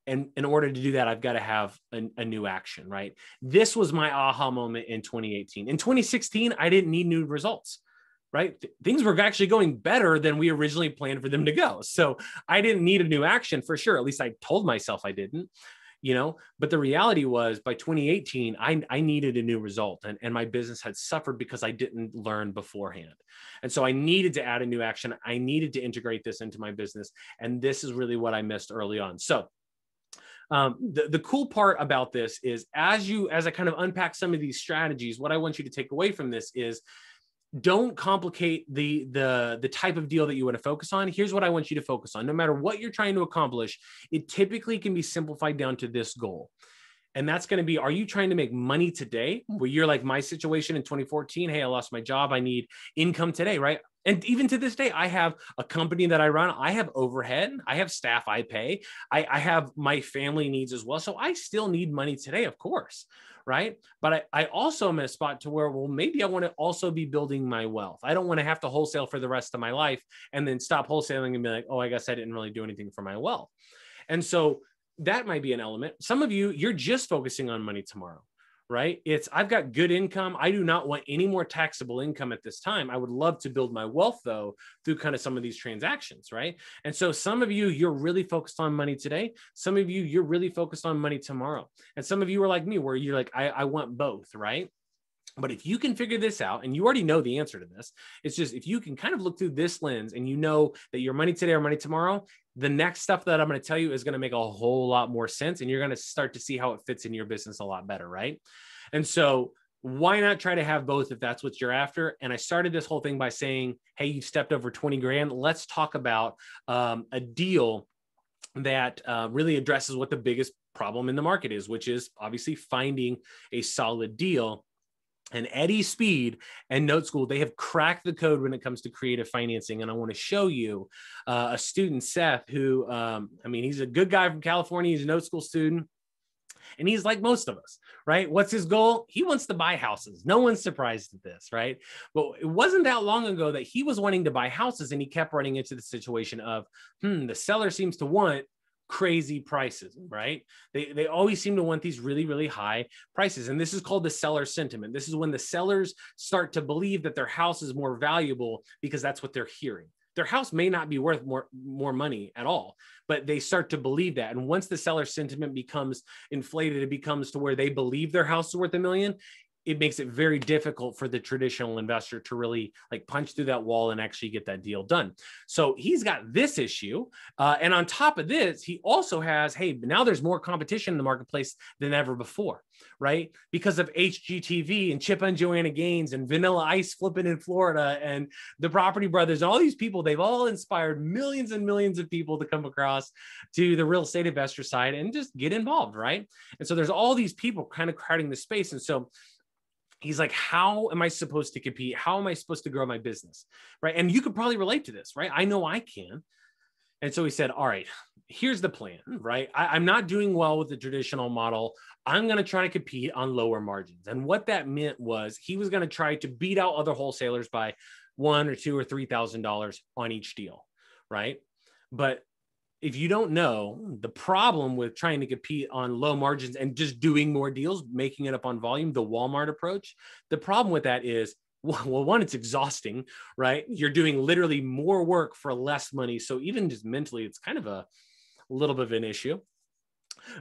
And in order to do that, I've got to have a new action, right? This was my aha moment in 2018. In 2016, I didn't need new results, right? Things were actually going better than we originally planned for them to go. So I didn't need a new action for sure. At least I told myself I didn't, but the reality was by 2018, I needed a new result, and my business had suffered because I didn't learn beforehand. And so I needed to add a new action. I needed to integrate this into my business. And this is really what I missed early on. So the cool part about this is as I kind of unpack some of these strategies, what I want you to take away from this is don't complicate the type of deal that you want to focus on. Here's what I want you to focus on. No matter what you're trying to accomplish, it typically can be simplified down to this goal. And that's going to be, are you trying to make money today? Where you're like my situation in 2014, hey, I lost my job. I need income today, right? And even to this day, I have a company that I run. I have overhead. I have staff I pay. I have my family needs as well. So I still need money today, of course, right? But I also am in a spot to where, well, maybe I want to also be building my wealth. I don't want to have to wholesale for the rest of my life and then stop wholesaling and be like, oh, I guess I didn't really do anything for my wealth. And so that might be an element. Some of you, you're just focusing on money tomorrow, right? I've got good income. I do not want any more taxable income at this time. I would love to build my wealth though, through kind of some of these transactions, right? And so some of you, you're really focused on money today. Some of you, you're really focused on money tomorrow. And some of you are like me, where you're like, I want both, right? But if you can figure this out, and you already know the answer to this, it's just, if you can kind of look through this lens and you know that your money today or money tomorrow, the next stuff that I'm going to tell you is going to make a whole lot more sense. And you're going to start to see how it fits in your business a lot better, right? And so why not try to have both if that's what you're after? And I started this whole thing by saying, hey, you stepped over 20 grand. Let's talk about a deal that really addresses what the biggest problem in the market is, which is obviously finding a solid deal. And Eddie Speed and Note School, they have cracked the code when it comes to creative financing. And I want to show you a student, Seth, who, he's a good guy from California. He's a Note School student. And he's like most of us, right? What's his goal? He wants to buy houses. No one's surprised at this, right? But it wasn't that long ago that he was wanting to buy houses, and he kept running into the situation of, the seller seems to want crazy prices, right? They always seem to want these really, really high prices. And this is called the seller sentiment. This is when the sellers start to believe that their house is more valuable because that's what they're hearing. Their house may not be worth more money at all, but they start to believe that. And once the seller sentiment becomes inflated, it becomes to where they believe their house is worth $1 million. It makes it very difficult for the traditional investor to really like punch through that wall and actually get that deal done. So he's got this issue. And on top of this, he also has, hey, now there's more competition in the marketplace than ever before, right? Because of HGTV and Chip and Joanna Gaines and Vanilla Ice flipping in Florida and the Property Brothers and all these people, they've all inspired millions and millions of people to come across to the real estate investor side and just get involved, right? And so there's all these people kind of crowding the space. And so he's like, how am I supposed to compete? How am I supposed to grow my business? Right. And you could probably relate to this, right? I know I can. And so he said, all right, here's the plan, right? I'm not doing well with the traditional model. I'm going to try to compete on lower margins. And what that meant was he was going to try to beat out other wholesalers by $1,000 or $2,000 or $3,000 on each deal. Right. But if you don't know, the problem with trying to compete on low margins and just doing more deals, making it up on volume, the Walmart approach, the problem with that is, well, one, it's exhausting, right? You're doing literally more work for less money. So even just mentally, it's kind of a little bit of an issue.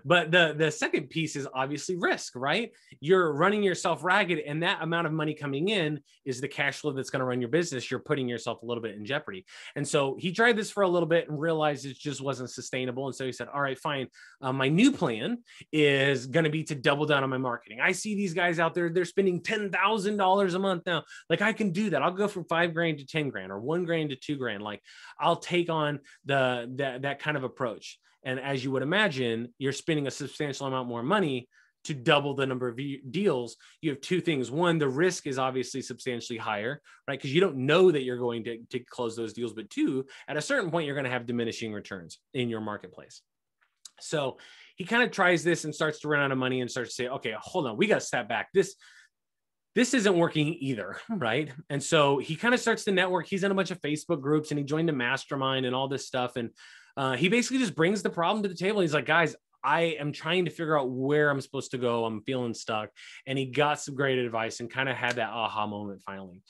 But the second piece is obviously risk, right? You're running yourself ragged, and that amount of money coming in is the cash flow that's going to run your business. You're putting yourself a little bit in jeopardy. And so he tried this for a little bit and realized it just wasn't sustainable. And so he said, all right, fine. My new plan is going to be to double down on my marketing. I see these guys out there, they're spending $10,000 a month now. Like, I can do that. I'll go from $5,000 to $10,000 or $1,000 to $2,000. Like, I'll take on that kind of approach. And as you would imagine, you're spending a substantial amount more money to double the number of deals. You have two things. One, the risk is obviously substantially higher, right? Because you don't know that you're going to close those deals. But two, at a certain point, you're going to have diminishing returns in your marketplace. So he kind of tries this and starts to run out of money and starts to say, okay, hold on, we got to step back. This isn't working either, right? And so he kind of starts to network. He's in a bunch of Facebook groups and he joined a mastermind and all this stuff. And he basically just brings the problem to the table. He's like, guys, I am trying to figure out where I'm supposed to go. I'm feeling stuck. And he got some great advice and kind of had that aha moment finally.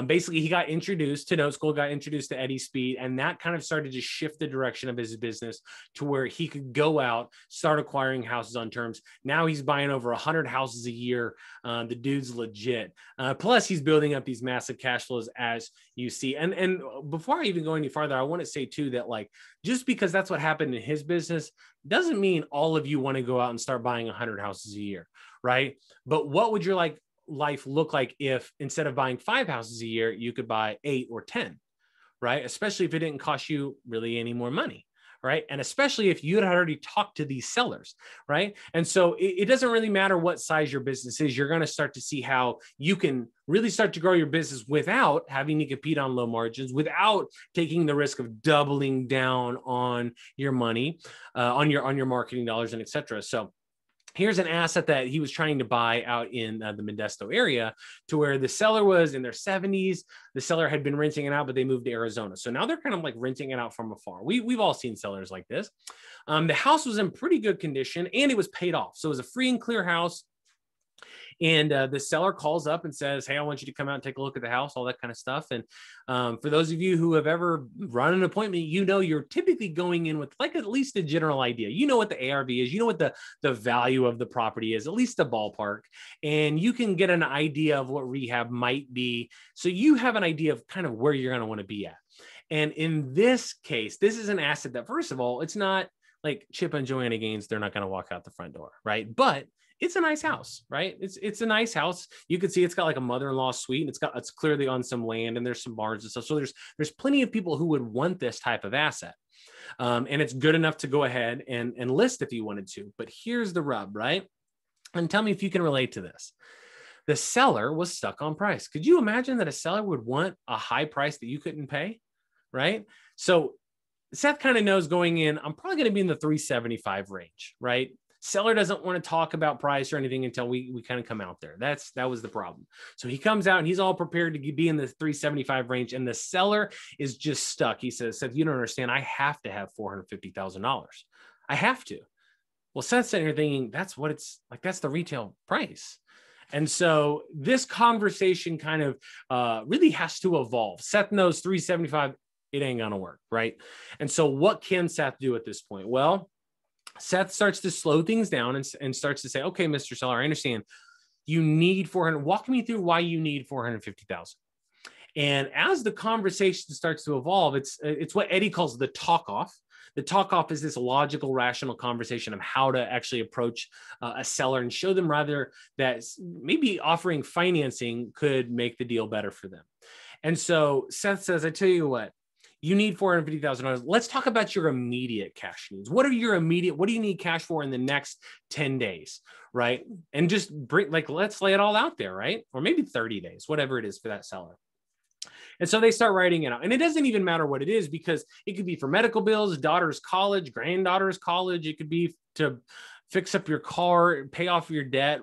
Basically, he got introduced to Note School, got introduced to Eddie Speed, and that kind of started to shift the direction of his business to where he could go out, start acquiring houses on terms. Now he's buying over 100 houses a year. The dude's legit. Plus, he's building up these massive cash flows, as you see. And before I even go any farther, I want to say too that, like, just because that's what happened in his business doesn't mean all of you want to go out and start buying 100 houses a year, right? But what would your life look like if instead of buying 5 houses a year, you could buy 8 or 10, right? Especially if it didn't cost you really any more money, right? And especially if you had already talked to these sellers, right? And so it doesn't really matter what size your business is. You're going to start to see how you can really start to grow your business without having to compete on low margins, without taking the risk of doubling down on your money, on your marketing dollars, and et cetera. So here's an asset that he was trying to buy out in the Modesto area, to where the seller was in their 70s. The seller had been renting it out, but they moved to Arizona. So now they're kind of like renting it out from afar. We've all seen sellers like this. The house was in pretty good condition and it was paid off. So it was a free and clear house. And the seller calls up and says, hey, I want you to come out and take a look at the house, all that kind of stuff. And for those of you who have ever run an appointment, you know, you're typically going in with like at least a general idea. You know what the ARV is, you know what the value of the property is, at least a ballpark. And you can get an idea of what rehab might be. So you have an idea of kind of where you're going to want to be at. And in this case, this is an asset that, first of all, it's not like Chip and Joanna Gaines. They're not going to walk out the front door, right? But it's a nice house, right? It's a nice house. You can see it's got like a mother-in-law suite, and it's clearly on some land, and there's some barns and stuff. So there's plenty of people who would want this type of asset. And it's good enough to go ahead and list if you wanted to. But here's the rub, right? And tell me if you can relate to this. The seller was stuck on price. Could you imagine that a seller would want a high price that you couldn't pay, right? So Seth kind of knows going in, I'm probably going to be in the 375 range, right? Seller doesn't want to talk about price or anything until we kind of come out there. That was the problem. So he comes out and he's all prepared to be in the 375 range, and the seller is just stuck. He says, Seth, you don't understand. I have to have $450,000. I have to. Well, Seth's sitting here thinking, that's what it's like. That's the retail price. And so this conversation kind of really has to evolve. Seth knows 375, it ain't going to work, right? And so what can Seth do at this point? Well, Seth starts to slow things down and starts to say, okay, Mr. Seller, I understand you need 400. Walk me through why you need 450,000. And as the conversation starts to evolve, it's what Eddie calls the talk off. The talk off is this logical, rational conversation of how to actually approach a seller and show them rather that maybe offering financing could make the deal better for them. And so Seth says, I tell you what, you need $450,000. Let's talk about your immediate cash needs. What do you need cash for in the next 10 days, right? And just let's lay it all out there, right? Or maybe 30 days, whatever it is for that seller. And so they start writing it out. And it doesn't even matter what it is, because it could be for medical bills, daughter's college, granddaughter's college. It could be to fix up your car, pay off your debt,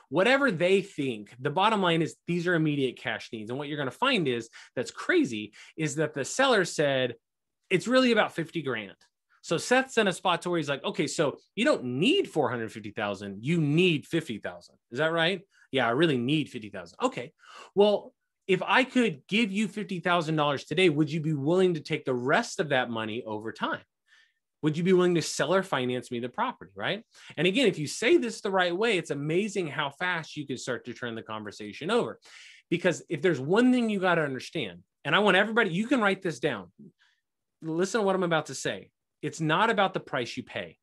whatever they think. The bottom line is these are immediate cash needs. And what you're going to find is that's crazy is that the seller said, it's really about 50 grand. So Seth's in a spot to where he's like, okay, so you don't need 450,000, you need 50,000. Is that right? Yeah, I really need 50,000. Okay. Well, if I could give you $50,000 today, would you be willing to take the rest of that money over time? Would you be willing to seller finance me the property, right? And again, if you say this the right way, it's amazing how fast you can start to turn the conversation over. Because if there's one thing you got to understand, and I want everybody, you can write this down. Listen to what I'm about to say. It's not about the price you pay.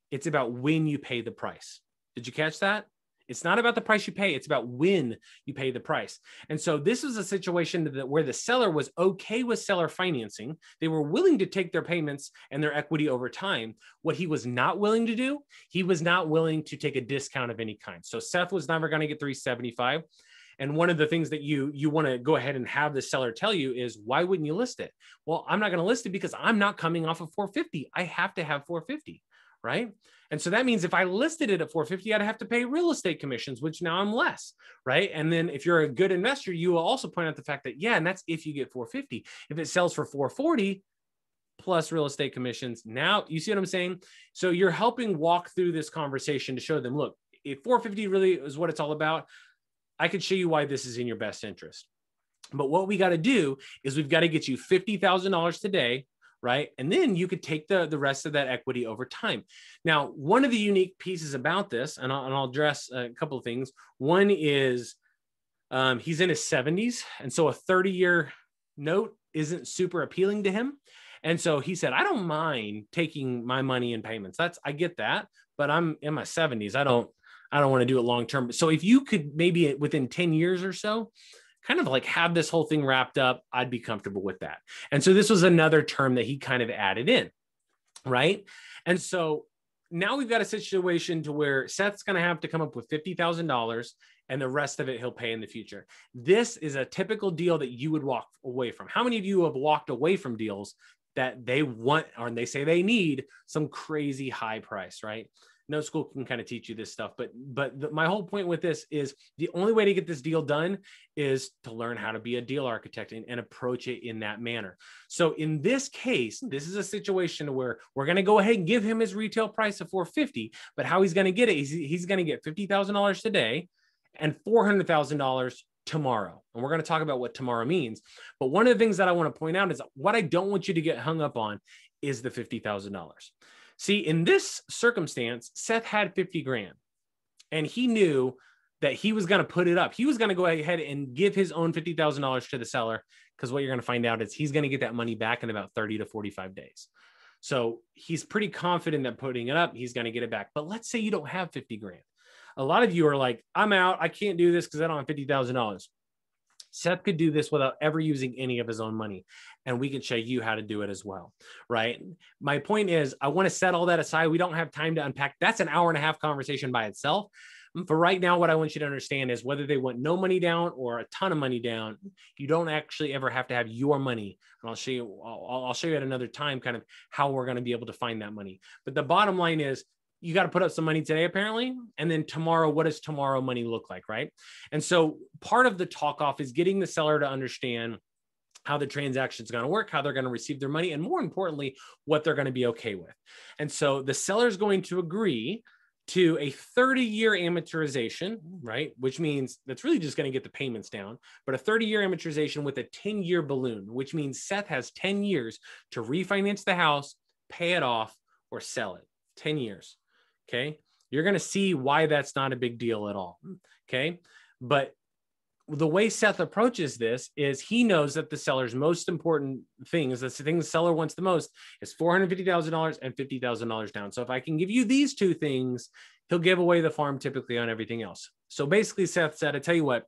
It's about when you pay the price. Did you catch that? It's not about the price you pay. It's about when you pay the price. And so this is a situation where the seller was okay with seller financing. They were willing to take their payments and their equity over time. What he was not willing to do, he was not willing to take a discount of any kind. So Seth was never going to get 375. And one of the things that you want to go ahead and have the seller tell you is, why wouldn't you list it? Well, I'm not going to list it because I'm not coming off of 450. I have to have 450, right? And so that means if I listed it at 450, I'd have to pay real estate commissions, which now I'm less, right? And then if you're a good investor, you will also point out the fact that, yeah, and that's if you get 450. If it sells for 440, plus real estate commissions. Now, you see what I'm saying? So you're helping walk through this conversation to show them, look, if 450 really is what it's all about, I could show you why this is in your best interest. But what we got to do is we've got to get you $50,000 today, right? And then you could take the rest of that equity over time. Now, one of the unique pieces about this, and I'll address a couple of things. One is he's in his 70s. And so a 30-year note isn't super appealing to him. And so he said, I don't mind taking my money in payments. I get that, but I'm in my 70s. I don't want to do it long-term. So if you could maybe within 10 years or so, kind of like have this whole thing wrapped up, I'd be comfortable with that. And so this was another term that he kind of added in, right? And so now we've got a situation to where Seth's going to have to come up with $50,000 and the rest of it he'll pay in the future. This is a typical deal that you would walk away from. How many of you have walked away from deals that they want, or they say they need some crazy high price, right? No school can kind of teach you this stuff, but my whole point with this is the only way to get this deal done is to learn how to be a deal architect and approach it in that manner. So in this case, this is a situation where we're going to go ahead and give him his retail price of $450, but how he's going to get it, he's going to get $50,000 today and $400,000 tomorrow. And we're going to talk about what tomorrow means. But one of the things that I want to point out is what I don't want you to get hung up on is the $50,000. See, in this circumstance, Seth had 50 grand and he knew that he was going to put it up. He was going to go ahead and give his own $50,000 to the seller, because what you're going to find out is he's going to get that money back in about 30 to 45 days. So he's pretty confident that putting it up, he's going to get it back. But let's say you don't have 50 grand. A lot of you are like, I'm out. I can't do this because I don't have $50,000. Seth could do this without ever using any of his own money. And we can show you how to do it as well, right? My point is, I want to set all that aside. We don't have time to unpack. That's an hour and a half conversation by itself. For right now, what I want you to understand is whether they want no money down or a ton of money down, you don't actually ever have to have your money. And I'll show you at another time kind of how we're going to be able to find that money. But the bottom line is, you got to put up some money today, apparently. And then tomorrow, what does tomorrow money look like, right? And so part of the talk off is getting the seller to understand how the transaction is going to work, how they're going to receive their money, and more importantly, what they're going to be okay with. And so the seller is going to agree to a 30-year amortization, right? Which means that's really just going to get the payments down, but a 30-year amortization with a 10-year balloon, which means Seth has 10 years to refinance the house, pay it off, or sell it. 10 years. Okay. You're going to see why that's not a big deal at all. Okay. But the way Seth approaches this is he knows that the seller's most important thing is the thing the seller wants the most is $450,000 and $50,000 down. So if I can give you these two things, he'll give away the farm typically on everything else. So basically Seth said, I tell you what,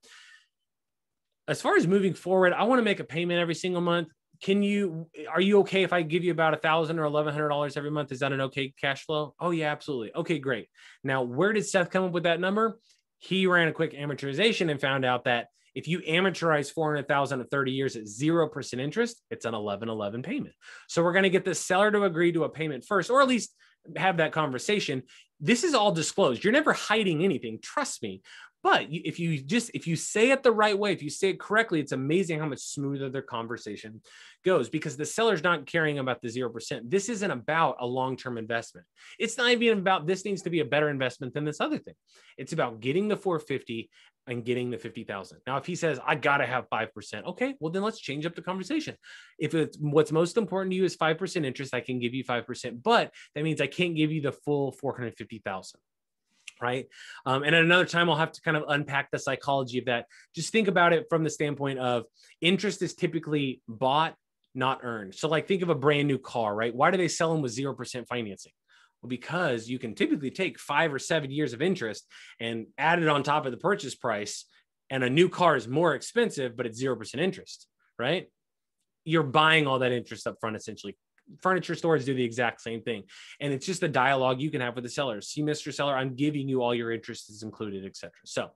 as far as moving forward, I want to make a payment every single month. Are you okay if I give you about $1,000 or $1,100 every month? Is that an okay cash flow? Oh yeah, absolutely. Okay, great. Now, where did Seth come up with that number? He ran a quick amortization and found out that if you amortize $400,000 at 30 years at 0% interest, it's an 1111 payment. So we're going to get the seller to agree to a payment first, or at least have that conversation. This is all disclosed. You're never hiding anything. Trust me. But if you say it the right way, if you say it correctly, it's amazing how much smoother their conversation goes, because the seller's not caring about the 0%. This isn't about a long-term investment. It's not even about this needs to be a better investment than this other thing. It's about getting the 450 and getting the 50,000. Now, if he says, I got to have 5%, okay, well, then let's change up the conversation. If it's what's most important to you is 5% interest, I can give you 5%, but that means I can't give you the full 450,000. Right. And at another time, I'll have to kind of unpack the psychology of that. Just think about it from the standpoint of interest is typically bought, not earned. So like think of a brand new car, right? Why do they sell them with 0% financing? Well, because you can typically take 5 or 7 years of interest and add it on top of the purchase price. And a new car is more expensive, but it's 0% interest, right? You're buying all that interest up front, essentially. Furniture stores do the exact same thing. And it's just a dialogue you can have with the seller. See, Mr. Seller, I'm giving you all your interest is included, etc. So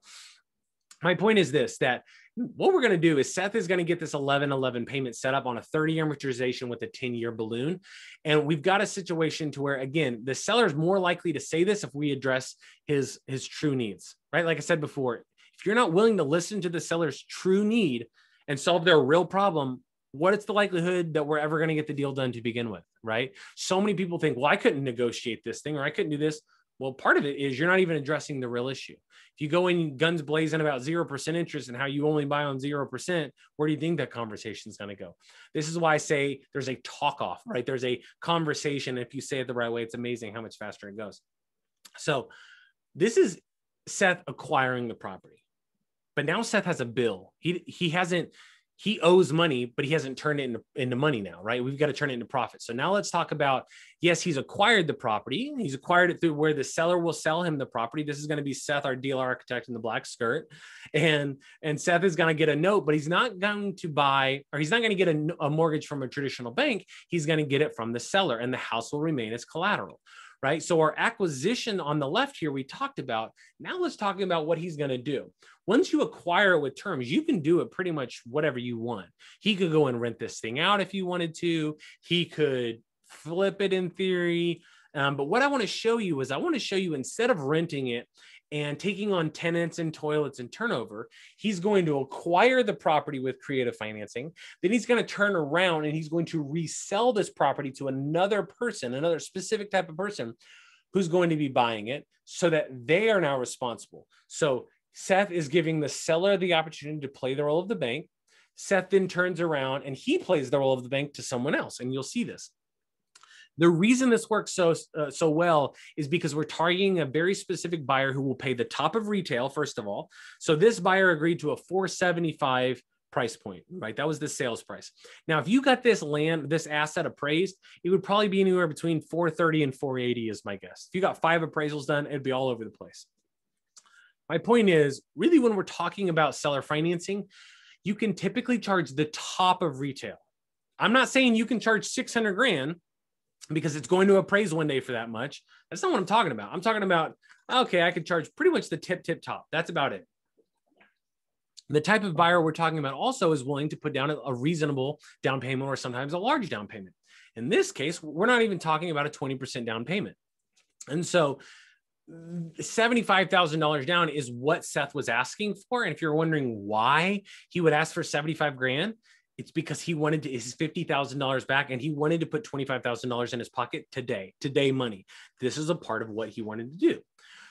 my point is this, that what we're going to do is Seth is going to get this 1111 payment set up on a 30-year amortization with a 10-year balloon. And we've got a situation to where, again, the seller is more likely to say this if we address his true needs, right? Like I said before, if you're not willing to listen to the seller's true need and solve their real problem, What is the likelihood that we're ever going to get the deal done to begin with, right? So many people think, well, I couldn't negotiate this thing, or I couldn't do this. Well, part of it is you're not even addressing the real issue. If you go in guns blazing about 0% interest and how you only buy on 0%, where do you think that conversation is going to go? This is why I say there's a talk off, right? There's a conversation. If you say it the right way, it's amazing how much faster it goes. So this is Seth acquiring the property, but now Seth has a bill. He owes money, but he hasn't turned it into money now, right? We've got to turn it into profit. So now let's talk about, yes, he's acquired the property. He's acquired it through where the seller will sell him the property. This is going to be Seth, our deal architect in the black skirt. And Seth is going to get a note, but he's not going to buy, or he's not going to get a mortgage from a traditional bank. He's going to get it from the seller, and the house will remain as collateral, right? So our acquisition on the left here, we talked about. Now let's talk about what he's going to do. Once you acquire it with terms, you can do it pretty much whatever you want. He could go and rent this thing out if he wanted to. He could flip it in theory. But what I want to show you is instead of renting it and taking on tenants and toilets and turnover, he's going to acquire the property with creative financing. Then he's going to turn around and he's going to resell this property to another person, another specific type of person who's going to be buying it, so that they are now responsible. So Seth is giving the seller the opportunity to play the role of the bank. Seth then turns around and he plays the role of the bank to someone else. And you'll see this. The reason this works so well is because we're targeting a very specific buyer who will pay the top of retail, first of all. So this buyer agreed to a $475 price point, right? That was the sales price. Now, if you got this asset appraised, it would probably be anywhere between $430 and $480 is my guess. If you got 5 appraisals done, it'd be all over the place. My point is, really, when we're talking about seller financing, you can typically charge the top of retail. I'm not saying you can charge 600 grand because it's going to appraise one day for that much. That's not what I'm talking about. I'm talking about, okay, I could charge pretty much the tip top. That's about it. The type of buyer we're talking about also is willing to put down a reasonable down payment, or sometimes a large down payment. In this case, we're not even talking about a 20% down payment. And so $75,000 down is what Seth was asking for. And if you're wondering why he would ask for 75 grand, it's because he wanted his $50,000 back, and he wanted to put $25,000 in his pocket today money. This is a part of what he wanted to do.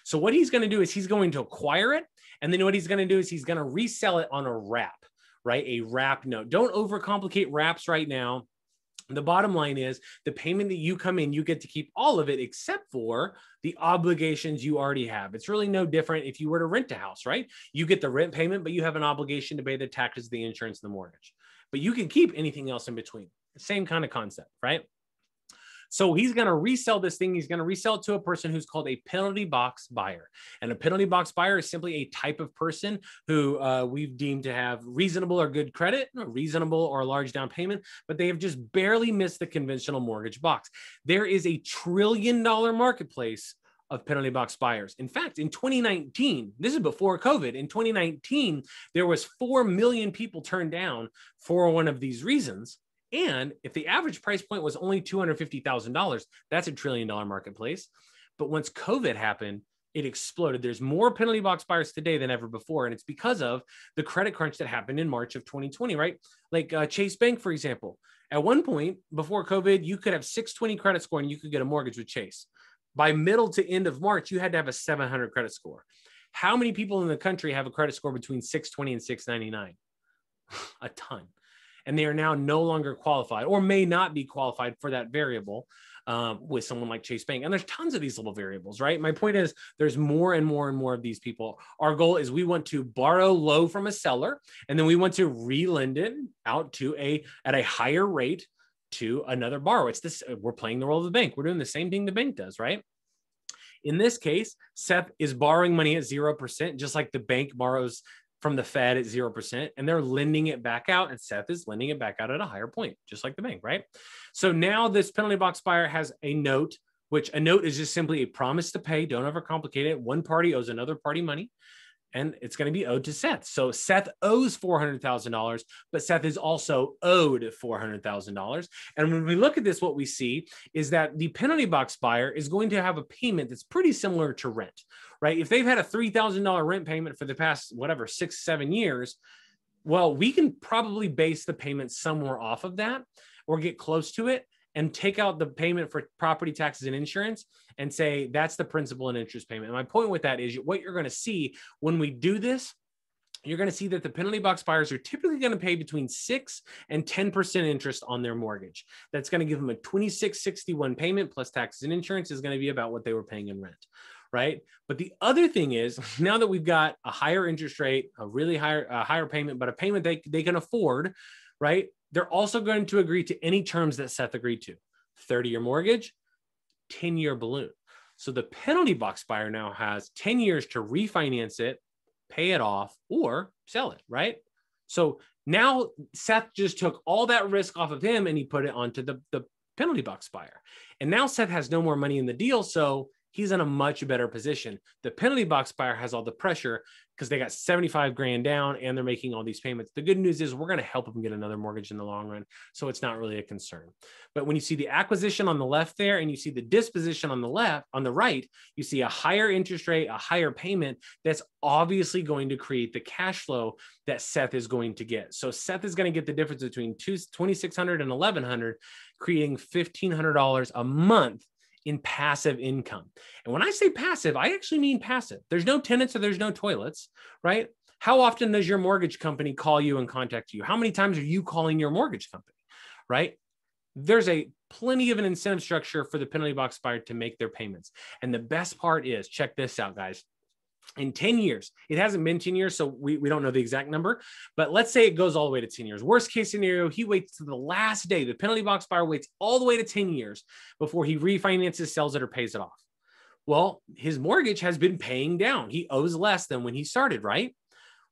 So what he's going to do is he's going to acquire it. And then what he's going to do is he's going to resell it on a wrap, right? A wrap note. Don't overcomplicate wraps right now. The bottom line is the payment that you come in, you get to keep all of it except for the obligations you already have. It's really no different if you were to rent a house, right? You get the rent payment, but you have an obligation to pay the taxes, the insurance, and the mortgage. But you can keep anything else in between. Same kind of concept, right? So he's going to resell this thing. He's going to resell it to a person who's called a penalty box buyer. And a penalty box buyer is simply a type of person who we've deemed to have reasonable or good credit, or reasonable or large down payment, but they have just barely missed the conventional mortgage box. There is a $1 trillion marketplace of penalty box buyers. In fact, in 2019, this is before COVID, in 2019, there was 4 million people turned down for one of these reasons. And if the average price point was only $250,000, that's $1 trillion marketplace. But once COVID happened, it exploded. There's more penalty box buyers today than ever before. And it's because of the credit crunch that happened in March of 2020, right? Like Chase Bank, for example. At one point before COVID, you could have 620 credit score and you could get a mortgage with Chase. By middle to end of March, you had to have a 700 credit score. How many people in the country have a credit score between 620 and 699? A ton. And they are now no longer qualified, or may not be qualified for that variable with someone like Chase Bank. And there's tons of these little variables, right? My point is there's more and more and more of these people. Our goal is we want to borrow low from a seller, and then we want to relend it out to at a higher rate to another borrower. It's this, we're playing the role of the bank. We're doing the same thing the bank does, right? In this case, Seth is borrowing money at 0%, just like the bank borrows from the Fed at 0%, and they're lending it back out, and Seth is lending it back out at a higher point, just like the bank, right? So now this penalty box buyer has a note, which a note is just simply a promise to pay. Don't overcomplicate it. One party owes another party money, and it's going to be owed to Seth. So Seth owes $400,000, but Seth is also owed $400,000. And when we look at this, what we see is that the penalty box buyer is going to have a payment that's pretty similar to rent, right? If they've had a $3,000 rent payment for the past, 6-7 years, Well, we can probably base the payment somewhere off of that or get close to it and take out the payment for property taxes and insurance and say that's the principal and interest payment. And my point with that is what you're going to see when we do this, you're going to see that the penalty box buyers are typically going to pay between 6 and 10% interest on their mortgage. That's going to give them a $2,661 payment plus taxes and insurance is going to be about what they were paying in rent, right? But the other thing is, now that we've got a higher interest rate, a really higher payment, but a payment they can afford, right? They're also going to agree to any terms that Seth agreed to. 30-year mortgage, 10-year balloon. So the penalty box buyer now has 10 years to refinance it, pay it off, or sell it, right? So now Seth just took all that risk off of him and he put it onto the penalty box buyer. And now Seth has no more money in the deal, so he's in a much better position. The penalty box buyer has all the pressure because they got 75 grand down and they're making all these payments. The good news is we're going to help them get another mortgage in the long run. So it's not really a concern. But when you see the acquisition on the left there and you see the disposition on the left, on the right, you see a higher interest rate, a higher payment. That's obviously going to create the cash flow that Seth is going to get. So Seth is going to get the difference between $2,600 and $1,100, creating $1,500 a month in passive income. And when I say passive, I actually mean passive. There's no tenants or there's no toilets, right? How often does your mortgage company call you and contact you? How many times are you calling your mortgage company, right? There's plenty of an incentive structure for the penalty box buyer to make their payments. And the best part is, check this out, guys. In 10 years, it hasn't been 10 years, so we don't know the exact number, but let's say it goes all the way to 10 years. Worst case scenario, he waits to the last day. The penalty box buyer waits all the way to 10 years before he refinances, sells it, or pays it off. Well, his mortgage has been paying down. He owes less than when he started, right?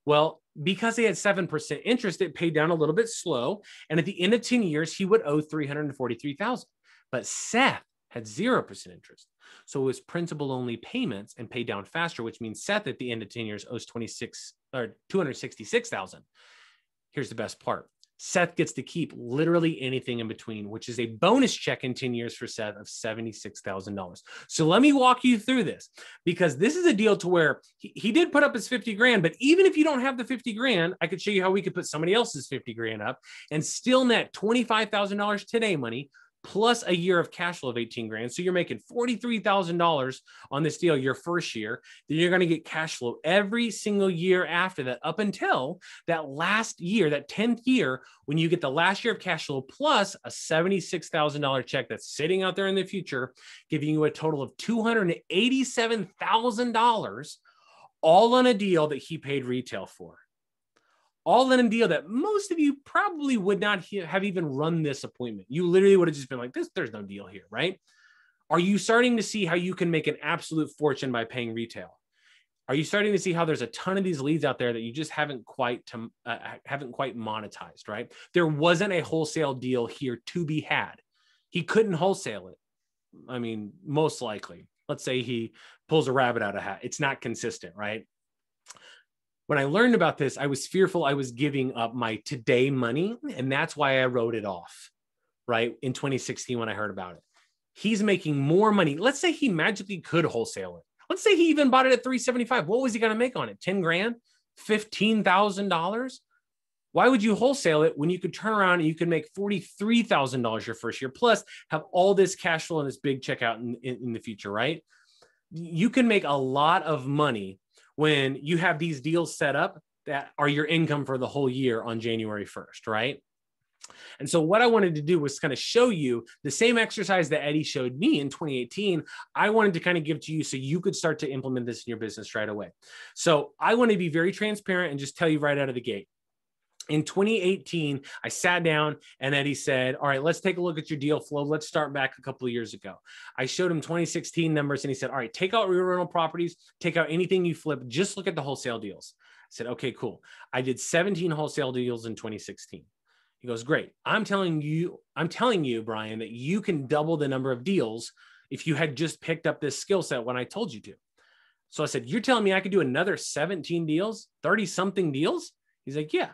Well, because he had 7% interest, it paid down a little bit slow. And at the end of 10 years, he would owe $343,000. But Seth had 0% interest. So it was principal only payments and paid down faster, which means Seth at the end of 10 years owes $266,000. Here's the best part. Seth gets to keep literally anything in between, which is a bonus check in 10 years for Seth of $76,000. So let me walk you through this, because this is a deal to where he did put up his 50 grand, but even if you don't have the 50 grand, I could show you how we could put somebody else's 50 grand up and still net $25,000 today money, plus a year of cash flow of 18 grand. So you're making $43,000 on this deal your first year. Then you're going to get cash flow every single year after that, up until that last year, that 10th year, when you get the last year of cash flow plus a $76,000 check that's sitting out there in the future, giving you a total of $287,000, all on a deal that he paid retail for. All in a deal that most of you probably would not have even run this appointment. You literally would have just been like, there's no deal here, right? Are you starting to see how you can make an absolute fortune by paying retail? Are you starting to see how there's a ton of these leads out there that you just haven't quite monetized, right? There wasn't a wholesale deal here to be had. He couldn't wholesale it. I mean, most likely. Let's say he pulls a rabbit out of a hat. It's not consistent, right? When I learned about this, I was fearful I was giving up my today money, and that's why I wrote it off, right? In 2016, when I heard about it. He's making more money. Let's say he magically could wholesale it. Let's say he even bought it at $375. What was he going to make on it? 10 grand? $15,000? Why would you wholesale it when you could turn around and you could make $43,000 your first year, plus have all this cash flow and this big check out in the future, right? You can make a lot of money when you have these deals set up that are your income for the whole year on January 1st, right? And so what I wanted to do was kind of show you the same exercise that Eddie showed me in 2018. I wanted to kind of give to you so you could start to implement this in your business right away. So I want to be very transparent and just tell you right out of the gate. In 2018, I sat down and Eddie said, all right, let's take a look at your deal flow. Let's start back a couple of years ago. I showed him 2016 numbers and he said, all right, take out real rental properties, take out anything you flip, just look at the wholesale deals. I said, okay, cool. I did 17 wholesale deals in 2016. He goes, great. I'm telling you, Brian, that you can double the number of deals if you had just picked up this skill set when I told you to. So I said, you're telling me I could do another 17 deals, 30 something deals? He's like, yeah.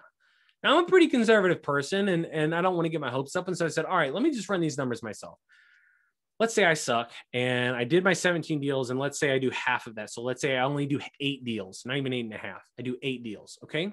Now, I'm a pretty conservative person and I don't want to get my hopes up. And so I said, all right, let me just run these numbers myself. Let's say I suck and I did my 17 deals and let's say I do half of that. So let's say I only do 8 deals, not even 8.5. I do 8 deals, okay?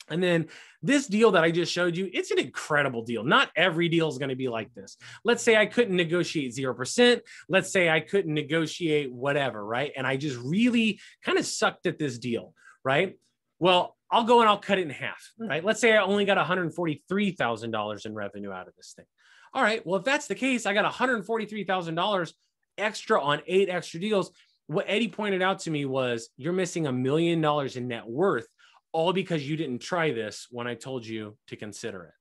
And then this deal that I just showed you, it's an incredible deal. Not every deal is going to be like this. Let's say I couldn't negotiate 0%. Let's say I couldn't negotiate whatever, right? And I just really kind of sucked at this deal, right? Well, I'll go and I'll cut it in half, right? Let's say I only got $143,000 in revenue out of this thing. All right, well, if that's the case, I got $143,000 extra on 8 extra deals. What Eddie pointed out to me was, you're missing $1 million in net worth, all because you didn't try this when I told you to consider it.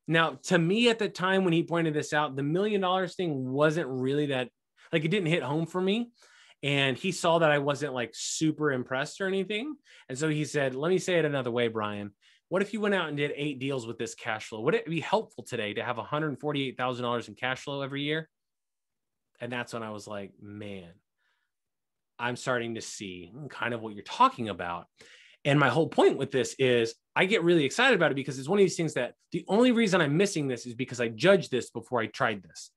Now, to me at the time when he pointed this out, the $1 million thing wasn't really that, like, it didn't hit home for me. And he saw that I wasn't like super impressed or anything. And so he said, let me say it another way, Brian. What if you went out and did 8 deals with this cash flow? Would it be helpful today to have $148,000 in cash flow every year? And that's when I was like, man, I'm starting to see kind of what you're talking about. And my whole point with this is I get really excited about it because it's one of these things that the only reason I'm missing this is because I judged this before I tried this.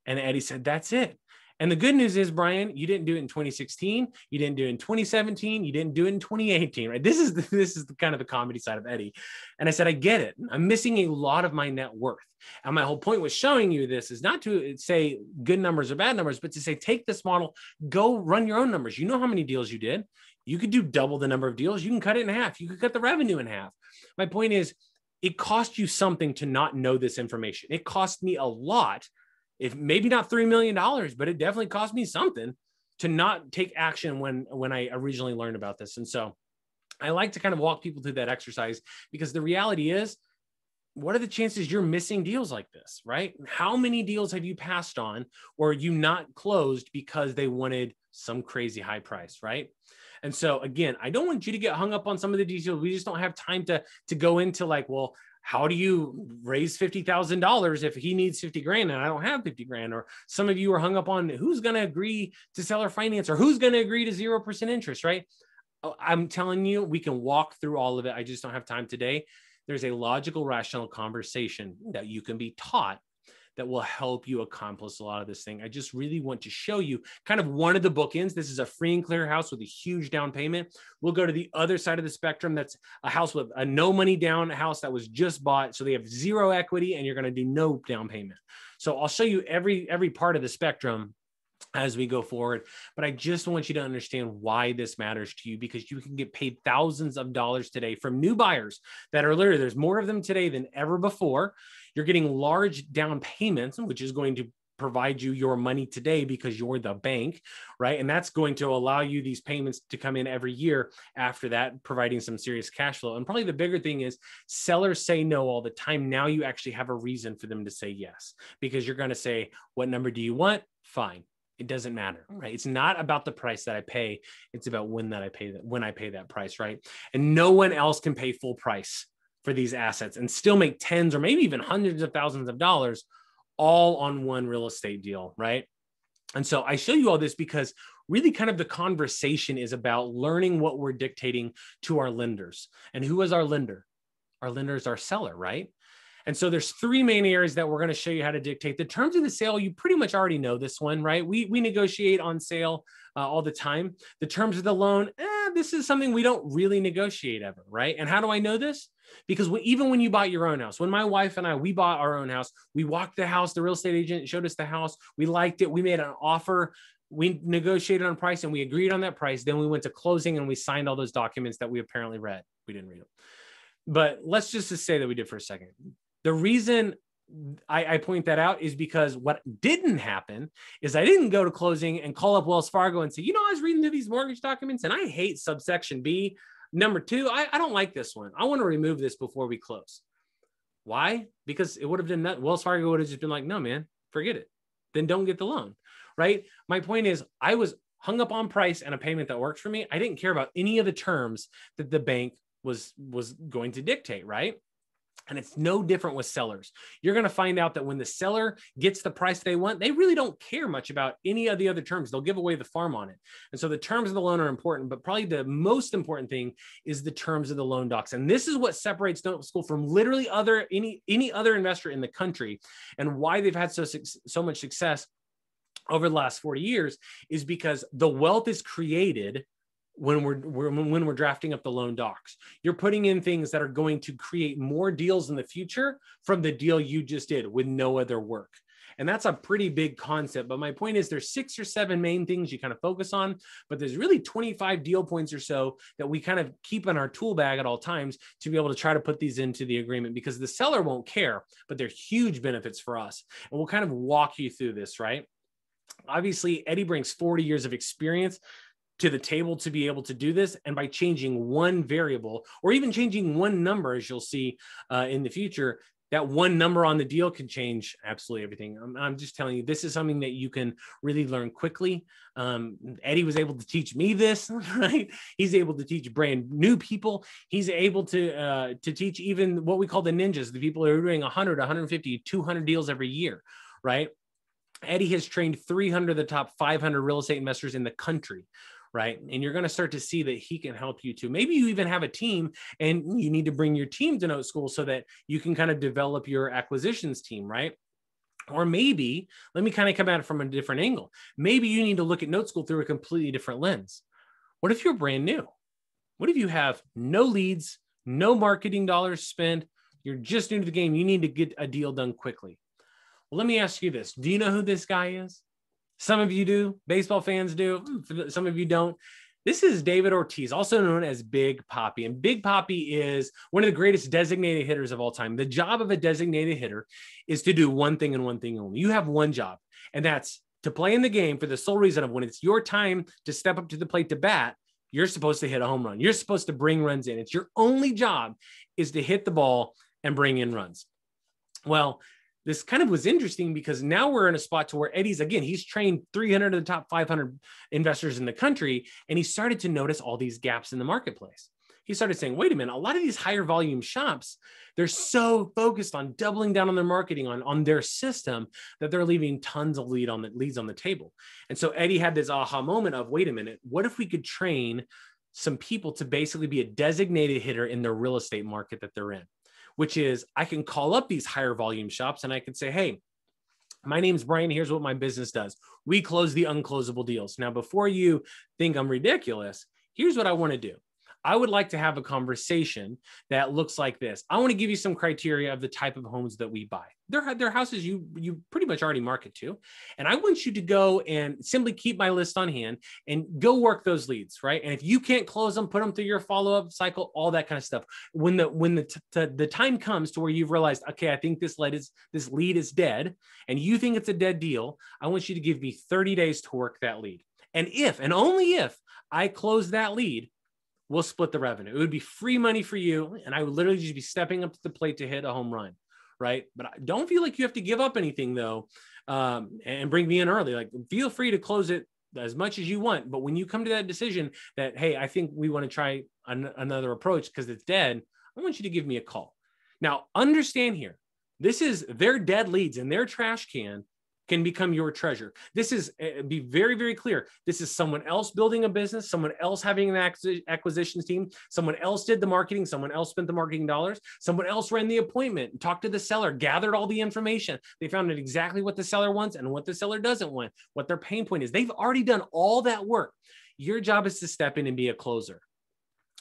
And Eddie said, that's it. And the good news is, Brian, you didn't do it in 2016. You didn't do it in 2017. You didn't do it in 2018, right? This is the kind of the comedy side of Eddie. And I said, I get it. I'm missing a lot of my net worth. And my whole point with showing you this is not to say good numbers or bad numbers, but to say, take this model, go run your own numbers. You know how many deals you did. You could do double the number of deals. You can cut it in half. You could cut the revenue in half. My point is, it cost you something to not know this information. It cost me a lot. If maybe not $3 million, but it definitely cost me something to not take action when I originally learned about this. And so I like to kind of walk people through that exercise, because the reality is, what are the chances you're missing deals like this, right? How many deals have you passed on or you not closed because they wanted some crazy high price, right? And so again, I don't want you to get hung up on some of the details. We just don't have time to go into like, well, how do you raise $50,000 if he needs 50 grand and I don't have 50 grand? Or some of you are hung up on who's going to agree to seller finance or who's going to agree to 0% interest, right? I'm telling you, we can walk through all of it. I just don't have time today. There's a logical, rational conversation that you can be taught that will help you accomplish a lot of this thing. I just really want to show you kind of one of the bookends. This is a free and clear house with a huge down payment. We'll go to the other side of the spectrum. That's a house with a no money down house that was just bought. So they have 0 equity and you're going to do no down payment. So I'll show you every part of the spectrum as we go forward. But I just want you to understand why this matters to you, because you can get paid thousands of dollars today from new buyers that are literally, there's more of them today than ever before. You're getting large down payments, which is going to provide you your money today because you're the bank, right? And that's going to allow you these payments to come in every year after that, providing some serious cash flow. And probably the bigger thing is sellers say no all the time. Now you actually have a reason for them to say yes, because you're going to say, what number do you want? Fine. It doesn't matter, right? It's not about the price that I pay. It's about when I pay that price, right? And no one else can pay full price for these assets and still make tens or maybe even hundreds of thousands of dollars all on one real estate deal, right? And so I show you all this because really kind of the conversation is about learning what we're dictating to our lenders. And who is our lender? Our lender is our seller, right? And so there's 3 main areas that we're going to show you how to dictate. The terms of the sale, you pretty much already know this one, right? We negotiate on sale all the time. The terms of the loan, this is something we don't really negotiate ever, right? And how do I know this? Because even when you bought your own house, when my wife and we bought our own house, we walked the house, the real estate agent showed us the house, we liked it, we made an offer, we negotiated on price and we agreed on that price. Then we went to closing and we signed all those documents that we apparently read. We didn't read them. But let's just say that we did for a second. The reason I point that out is because what didn't happen is I didn't go to closing and call up Wells Fargo and say, you know, I was reading through these mortgage documents and I hate subsection B. Number 2, I don't like this one. I want to remove this before we close. Why? Because it would have done that. Wells Fargo would have just been like, no, man, forget it. Then don't get the loan, right? My point is I was hung up on price and a payment that worked for me. I didn't care about any of the terms that the bank was going to dictate, right? And it's no different with sellers. You're going to find out that when the seller gets the price they want, they really don't care much about any of the other terms. They'll give away the farm on it. And so the terms of the loan are important, but probably the most important thing is the terms of the loan docs. And this is what separates Note School from literally any other investor in the country, and why they've had so much success over the last 40 years is because the wealth is created when we're drafting up the loan docs. You're putting in things that are going to create more deals in the future from the deal you just did with no other work. And that's a pretty big concept. But my point is there's 6 or 7 main things you kind of focus on, but there's really 25 deal points or so that we kind of keep in our tool bag at all times to be able to try to put these into the agreement, because the seller won't care, but they're huge benefits for us. And we'll kind of walk you through this, right? Obviously, Eddie brings 40 years of experience to the table to be able to do this. And by changing one variable or even changing one number, as you'll see in the future, that one number on the deal can change absolutely everything. I'm just telling you, this is something that you can really learn quickly. Eddie was able to teach me this, right? He's able to teach brand new people. He's able to teach even what we call the ninjas, the people who are doing 100, 150, 200 deals every year, right? Eddie has trained 300 of the top 500 real estate investors in the country, right? And you're going to start to see that he can help you too. Maybe you even have a team and you need to bring your team to Note School so that you can kind of develop your acquisitions team, right? Or maybe, let me kind of come at it from a different angle. Maybe you need to look at Note School through a completely different lens. What if you're brand new? What if you have no leads, no marketing dollars spent? You're just new to the game. You need to get a deal done quickly. Well, let me ask you this. Do you know who this guy is? Some of you do. Baseball fans do. Some of you don't. This is David Ortiz, also known as Big Papi. And Big Papi is one of the greatest designated hitters of all time. The job of a designated hitter is to do one thing and one thing only. You have one job, and that's to play in the game for the sole reason of when it's your time to step up to the plate to bat, you're supposed to hit a home run. You're supposed to bring runs in. It's your only job is to hit the ball and bring in runs. Well, this kind of was interesting because now we're in a spot to where Eddie's, again, he's trained 300 of the top 500 investors in the country, and he started to notice all these gaps in the marketplace. He started saying, wait a minute, a lot of these higher volume shops, they're so focused on doubling down on their marketing, on their system, that they're leaving tons of leads on the table. And so Eddie had this aha moment of, wait a minute, what if we could train some people to basically be a designated hitter in the real estate market that they're in? Which is, I can call up these higher volume shops and I can say, hey, my name's Brian. Here's what my business does. We close the unclosable deals. Now, before you think I'm ridiculous, here's what I want to do. I would like to have a conversation that looks like this. I want to give you some criteria of the type of homes that we buy. They're houses you pretty much already market to. And I want you to go and simply keep my list on hand and go work those leads, right? And if you can't close them, put them through your follow-up cycle, all that kind of stuff. When the time comes to where you've realized, okay, I think this lead is dead, and you think it's a dead deal, I want you to give me 30 days to work that lead. And if, and only if, I close that lead, we'll split the revenue. It would be free money for you. And I would literally just be stepping up to the plate to hit a home run, right? But I don't feel like you have to give up anything though, and bring me in early. Like, feel free to close it as much as you want. But when you come to that decision that, hey, I think we want to try another approach because it's dead, I want you to give me a call. Now, understand here, this is their dead leads in their trash can can become your treasure. This is, be very, very clear. This is someone else building a business, someone else having an acquisitions team, someone else did the marketing, someone else spent the marketing dollars, someone else ran the appointment, talked to the seller, gathered all the information. They found out exactly what the seller wants and what the seller doesn't want, what their pain point is. They've already done all that work. Your job is to step in and be a closer,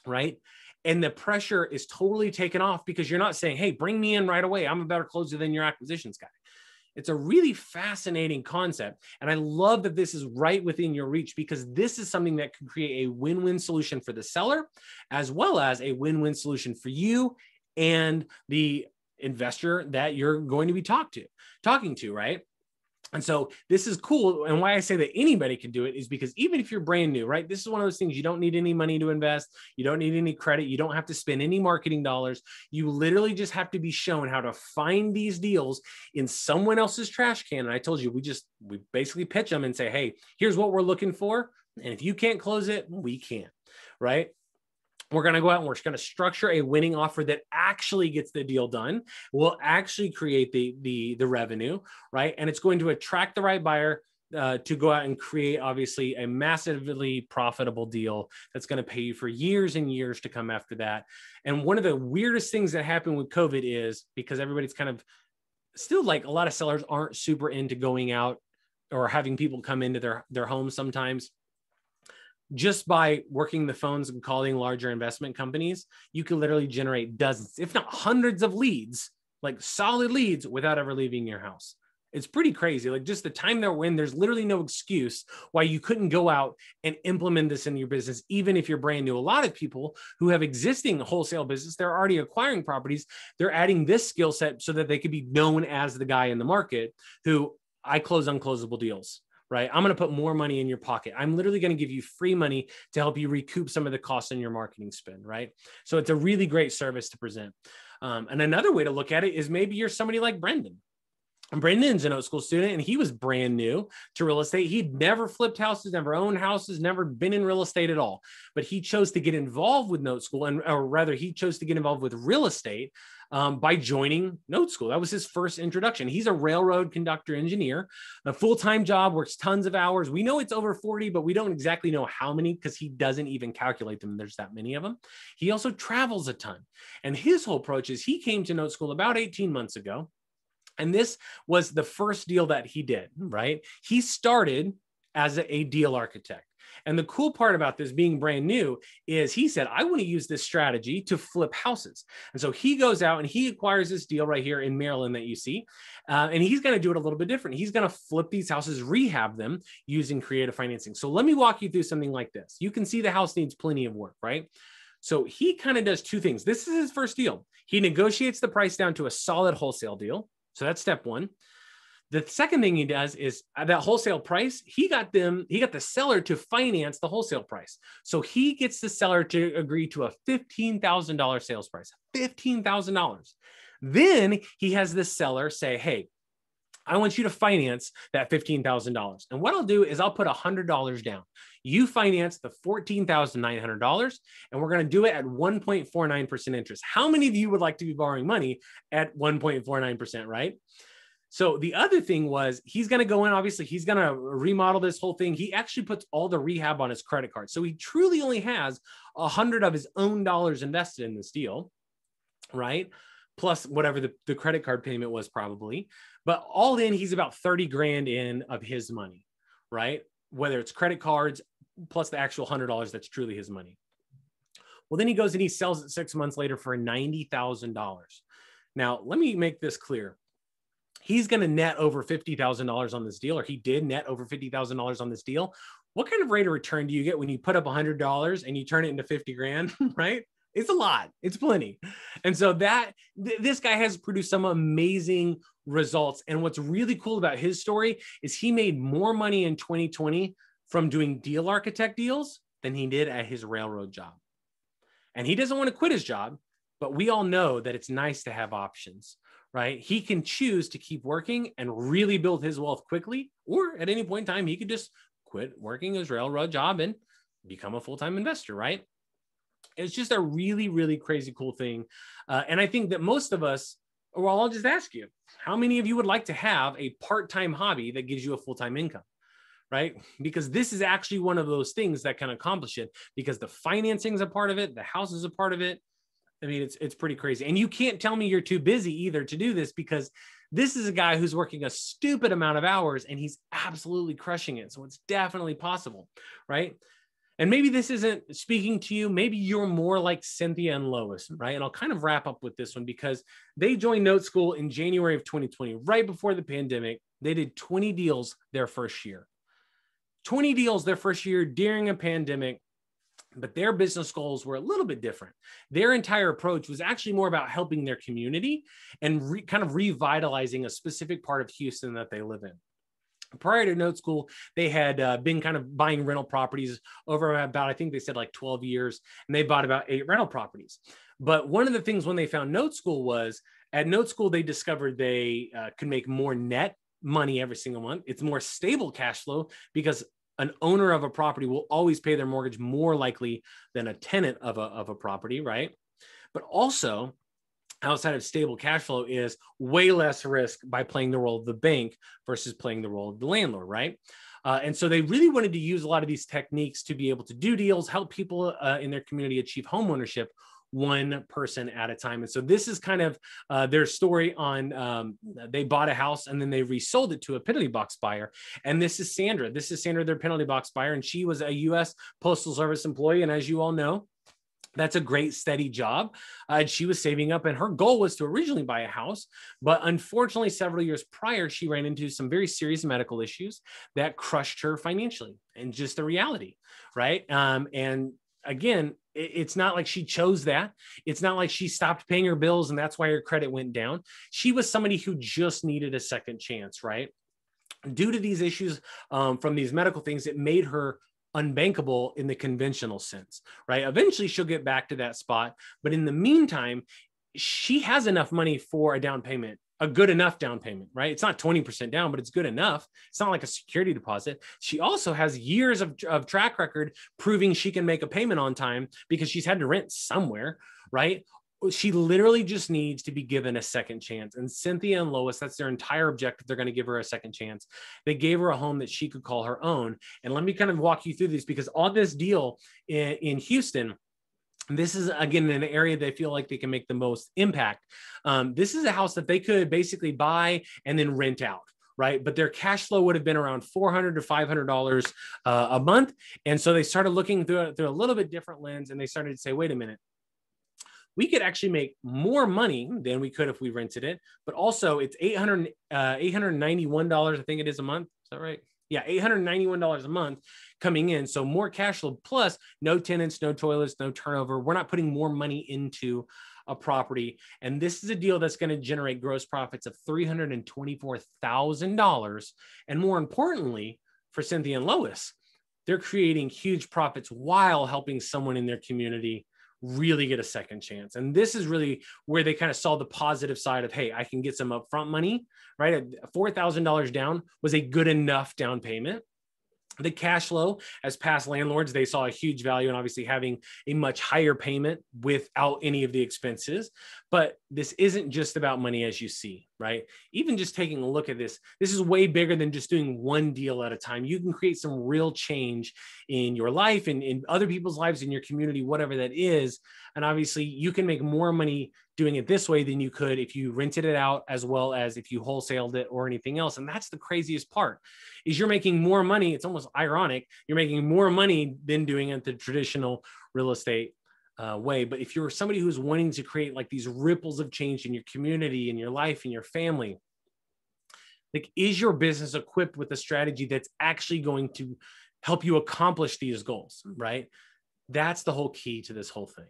right? And the pressure is totally taken off because you're not saying, hey, bring me in right away. I'm a better closer than your acquisitions guy. It's a really fascinating concept. And I love that this is right within your reach because this is something that can create a win-win solution for the seller, as well as a win-win solution for you and the investor that you're going to be talking to, right? And so this is cool. And why I say that anybody can do it is because even if you're brand new, right? This is one of those things, you don't need any money to invest. You don't need any credit. You don't have to spend any marketing dollars. You literally just have to be shown how to find these deals in someone else's trash can. And I told you, we basically pitch them and say, hey, here's what we're looking for. And if you can't close it, we can, right? We're going to go out and we're going to structure a winning offer that actually gets the deal done. We'll actually create the revenue, right? And it's going to attract the right buyer to go out and create, obviously, a massively profitable deal that's going to pay you for years and years to come after that. And one of the weirdest things that happened with COVID is because everybody's kind of still, like, a lot of sellers aren't super into going out or having people come into their homes sometimes. just by working the phones and calling larger investment companies, you can literally generate dozens, if not hundreds of leads, like solid leads without ever leaving your house. It's pretty crazy. Like just the time they're in, there's literally no excuse why you couldn't go out and implement this in your business, even if you're brand new. A lot of people who have existing wholesale business, they're already acquiring properties. They're adding this skill set so that they could be known as the guy in the market who I close unclosable deals, right? I'm going to put more money in your pocket. I'm literally going to give you free money to help you recoup some of the costs in your marketing spend, right? So it's a really great service to present. And another way to look at it is maybe you're somebody like Brendan. Brendan's an Note School student, and he was brand new to real estate. He'd never flipped houses, never owned houses, never been in real estate at all. But he chose to get involved with Note School, or rather, he chose to get involved with real estate by joining Note School. That was his first introduction. He's a railroad conductor engineer, a full-time job, works tons of hours. We know it's over 40, but we don't exactly know how many because he doesn't even calculate them. There's that many of them. He also travels a ton. And his whole approach is he came to Note School about 18 months ago. And this was the first deal that he did, right? He started as a deal architect. And the cool part about this being brand new is he said, I want to use this strategy to flip houses. And so he goes out and he acquires this deal right here in Maryland that you see. And he's going to do it a little bit different. He's going to flip these houses, rehab them using creative financing. So let me walk you through something like this. You can see the house needs plenty of work, right? So he kind of does two things. This is his first deal. He negotiates the price down to a solid wholesale deal. So that's step one. The second thing he does is that wholesale price, he got the seller to finance the wholesale price. So he gets the seller to agree to a $15,000 sales price, $15,000. Then he has the seller say, hey, I want you to finance that $15,000. And what I'll do is I'll put $100 down. You finance the $14,900, and we're going to do it at 1.49% interest. How many of you would like to be borrowing money at 1.49%, right? So the other thing was he's going to go in, obviously, he's going to remodel this whole thing. He actually puts all the rehab on his credit card. So he truly only has 100 of his own dollars invested in this deal, right? Plus whatever the credit card payment was probably. But all in, he's about 30 grand in of his money, right? Whether it's credit cards plus the actual $100 that's truly his money. Well, then he goes and he sells it 6 months later for $90,000. Now, let me make this clear. He's going to net over $50,000 on this deal, or he did net over $50,000 on this deal. What kind of rate of return do you get when you put up $100 and you turn it into 50 grand, right? It's a lot. It's plenty. And so this guy has produced some amazing results. And what's really cool about his story is he made more money in 2020 from doing deal architect deals than he did at his railroad job. And he doesn't want to quit his job, but we all know that it's nice to have options, right? He can choose to keep working and really build his wealth quickly, or at any point in time, he could just quit working his railroad job and become a full-time investor, right? It's just a really, really crazy cool thing. And I think that most of us, well, I'll just ask you, how many of you would like to have a part-time hobby that gives you a full-time income, right? Because this is actually one of those things that can accomplish it, because the financing is a part of it. The house is a part of it. I mean, it's pretty crazy. And you can't tell me you're too busy either to do this, because this is a guy who's working a stupid amount of hours and he's absolutely crushing it. So it's definitely possible, right? And maybe this isn't speaking to you. Maybe you're more like Cynthia and Lois, right? And I'll kind of wrap up with this one because they joined Note School in January of 2020, right before the pandemic. They did 20 deals their first year. 20 deals their first year during a pandemic, but their business goals were a little bit different. Their entire approach was actually more about helping their community and kind of revitalizing a specific part of Houston that they live in. Prior to Note School, they had been kind of buying rental properties over about, I think they said like 12 years, and they bought about 8 rental properties. But one of the things when they found Note School was, at Note School, they discovered they could make more net money every single month. It's more stable cash flow because an owner of a property will always pay their mortgage more likely than a tenant of a property, right? But also, outside of stable cash flow is way less risk by playing the role of the bank versus playing the role of the landlord, right? And so they really wanted to use a lot of these techniques to be able to do deals, help people in their community achieve homeownership one person at a time. And so this is kind of their story on, they bought a house and then they resold it to a penalty box buyer. And this is Sandra. This is Sandra, their penalty box buyer. And she was a U.S. Postal Service employee. And as you all know, that's a great steady job. She was saving up, and her goal was to originally buy a house. But unfortunately, several years prior, she ran into some very serious medical issues that crushed her financially, and just the reality, right? And again, it's not like she chose that. It's not like she stopped paying her bills and that's why her credit went down. She was somebody who just needed a second chance, right? Due to these issues from these medical things, it made her unbankable in the conventional sense, right? Eventually she'll get back to that spot. But in the meantime, she has enough money for a down payment, a good enough down payment, right? It's not 20% down, but it's good enough. It's not like a security deposit. She also has years of track record proving she can make a payment on time because she's had to rent somewhere, right? She literally just needs to be given a second chance. And Cynthia and Lois, that's their entire objective. They're going to give her a second chance. They gave her a home that she could call her own. And let me kind of walk you through this, because on this deal in Houston, this is, again, an area they feel like they can make the most impact. This is a house that they could basically buy and then rent out, right? But their cash flow would have been around $400 to $500 a month. And so they started looking through a little bit different lens, and they started to say, wait a minute, we could actually make more money than we could if we rented it, but also it's $891, I think it is, a month. Is that right? Yeah, $891 a month coming in. So more cash flow, plus no tenants, no toilets, no turnover. We're not putting more money into a property. And this is a deal that's going to generate gross profits of $324,000. And more importantly, for Cynthia and Lois, they're creating huge profits while helping someone in their community really get a second chance. And this is really where they kind of saw the positive side of, hey, I can get some upfront money, right? $4,000 down was a good enough down payment. The cash flow, as past landlords, they saw a huge value in obviously having a much higher payment without any of the expenses. But this isn't just about money, as you see, right? Even just taking a look at this, this is way bigger than just doing one deal at a time. You can create some real change in your life and in other people's lives, in your community, whatever that is. And obviously you can make more money doing it this way than you could if you rented it out, as well as if you wholesaled it or anything else. And that's the craziest part, is you're making more money. It's almost ironic. You're making more money than doing it the traditional real estate way. But if you're somebody who's wanting to create like these ripples of change in your community, in your life, in your family, like, is your business equipped with a strategy that's actually going to help you accomplish these goals, right? That's the whole key to this whole thing.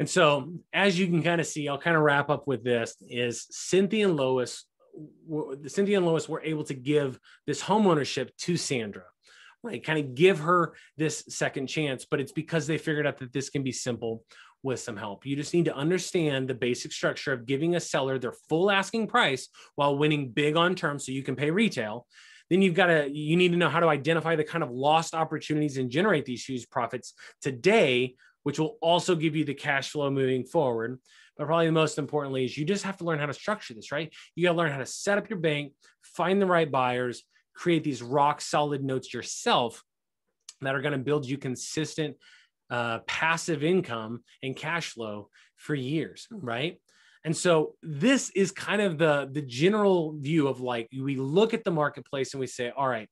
And so, as you can kind of see, I'll kind of wrap up with this, is Cynthia and Lois were able to give this home ownership to Sandra, right? Kind of give her this second chance, but it's because they figured out that this can be simple with some help. You just need to understand the basic structure of giving a seller their full asking price while winning big on terms so you can pay retail. Then you need to know how to identify the kind of lost opportunities and generate these huge profits today, which will also give you the cash flow moving forward. But probably the most importantly is you just have to learn how to structure this, right? You got to learn how to set up your bank, find the right buyers, create these rock solid notes yourself that are going to build you consistent passive income and cash flow for years, right? And so this is kind of the general view of, like, we look at the marketplace and we say, all right,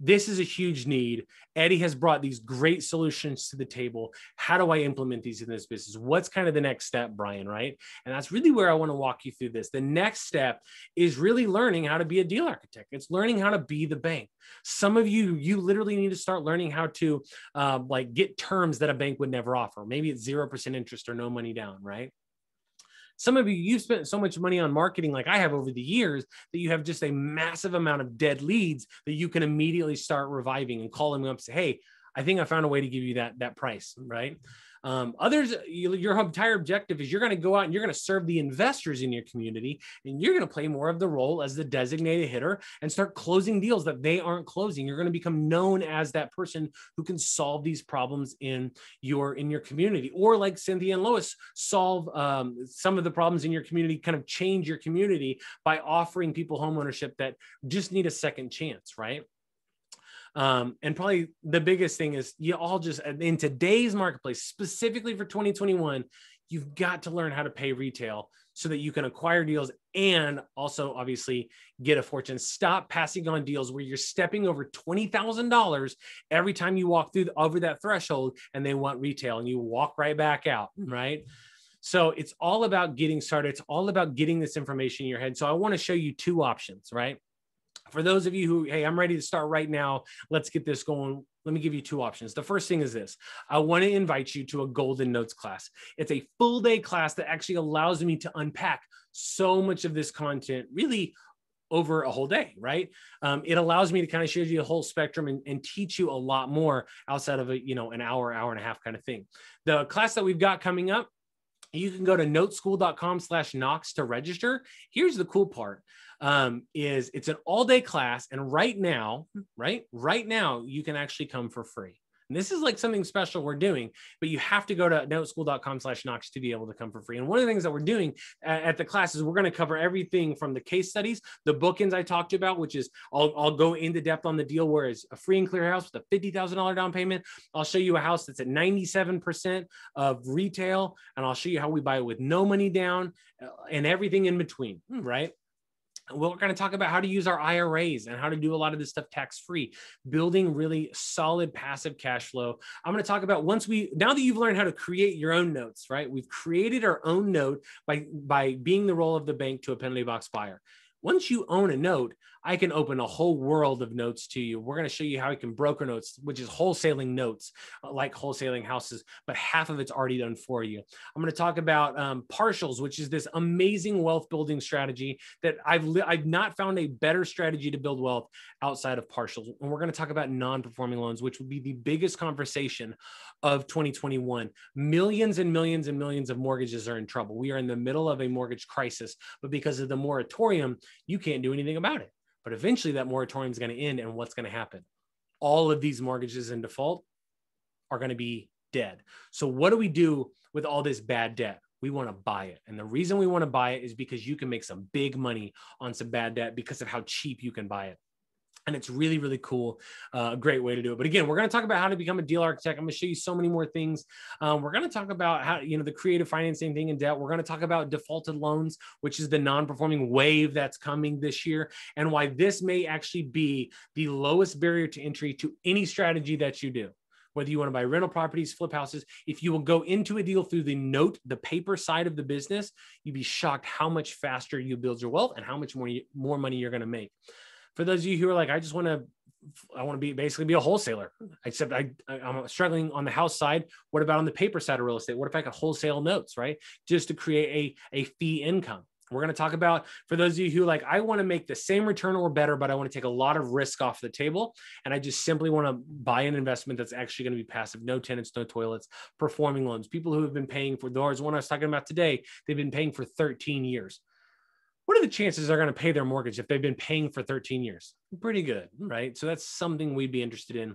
this is a huge need. Eddie has brought these great solutions to the table. How do I implement these in this business? What's kind of the next step, Brian, right? And that's really where I want to walk you through this. The next step is really learning how to be a deal architect. It's learning how to be the bank. Some of you literally need to start learning how to get terms that a bank would never offer. Maybe it's 0% interest or no money down, right? Some of you, you've spent so much money on marketing, like I have over the years, that you have just a massive amount of dead leads that you can immediately start reviving and call them up and say, hey, I think I found a way to give you that price, right? Others, your entire objective is you're going to go out and you're going to serve the investors in your community, and you're going to play more of the role as the designated hitter and start closing deals that they aren't closing. You're going to become known as that person who can solve these problems in your community, or like Cynthia and Lois, solve some of the problems in your community, kind of change your community by offering people homeownership that just need a second chance, right? And probably the biggest thing is you all just, in today's marketplace, specifically for 2021, you've got to learn how to pay retail so that you can acquire deals and also obviously get a fortune. Stop passing on deals where you're stepping over $20,000 every time you walk through over that threshold and they want retail and you walk right back out, right? So it's all about getting started. It's all about getting this information in your head. So I want to show you two options, right? For those of you who, hey, I'm ready to start right now, let's get this going. Let me give you two options. The first thing is this. I want to invite you to a Golden Notes class. It's a full day class that actually allows me to unpack so much of this content really over a whole day, right? It allows me to kind of show you the whole spectrum and teach you a lot more outside of an hour and a half kind of thing. The class that we've got coming up, you can go to noteschool.com/Knox to register. Here's the cool part. Is it's an all-day class, and right now, you can actually come for free. And this is like something special we're doing, but you have to go to noteschool.com/Knox to be able to come for free. And one of the things that we're doing at the class is we're going to cover everything from the case studies, the bookends I talked about, which is I'll go into depth on the deal where it's a free and clear house with a $50,000 down payment. I'll show you a house that's at 97% of retail, and I'll show you how we buy it with no money down and everything in between, right? We're going to talk about how to use our IRAs and how to do a lot of this stuff tax-free, building really solid passive cash flow. I'm going to talk about now that you've learned how to create your own notes, right? We've created our own note by being the role of the bank to a penalty box buyer. Once you own a note, I can open a whole world of notes to you. We're going to show you how you can broker notes, which is wholesaling notes, like wholesaling houses, but half of it's already done for you. I'm going to talk about partials, which is this amazing wealth building strategy that I've not found a better strategy to build wealth outside of partials. And we're going to talk about non-performing loans, which would be the biggest conversation of 2021. Millions and millions and millions of mortgages are in trouble. We are in the middle of a mortgage crisis, but because of the moratorium, you can't do anything about it. But eventually that moratorium is going to end, and what's going to happen? All of these mortgages in default are going to be dead. So what do we do with all this bad debt? We want to buy it. And the reason we want to buy it is because you can make some big money on some bad debt because of how cheap you can buy it. And it's really, really cool. A great way to do it. But again, we're going to talk about how to become a deal architect. I'm going to show you so many more things. We're going to talk about how, the creative financing thing in debt. We're going to talk about defaulted loans, which is the non-performing wave that's coming this year, and why this may actually be the lowest barrier to entry to any strategy that you do. Whether you want to buy rental properties, flip houses, if you will go into a deal through the paper side of the business, you'd be shocked how much faster you build your wealth and how much more money you're going to make. For those of you who are like, I want to basically be a wholesaler, except I'm struggling on the house side. What about on the paper side of real estate? What if I could wholesale notes, right? Just to create a fee income. We're going to talk about, for those of you who like, I want to make the same return or better, but I want to take a lot of risk off the table. And I just simply want to buy an investment that's actually going to be passive, no tenants, no toilets, performing loans. People who have been paying for those, one I was talking about today, they've been paying for 13 years. What are the chances they're going to pay their mortgage if they've been paying for 13 years? Pretty good, right? So that's something we'd be interested in.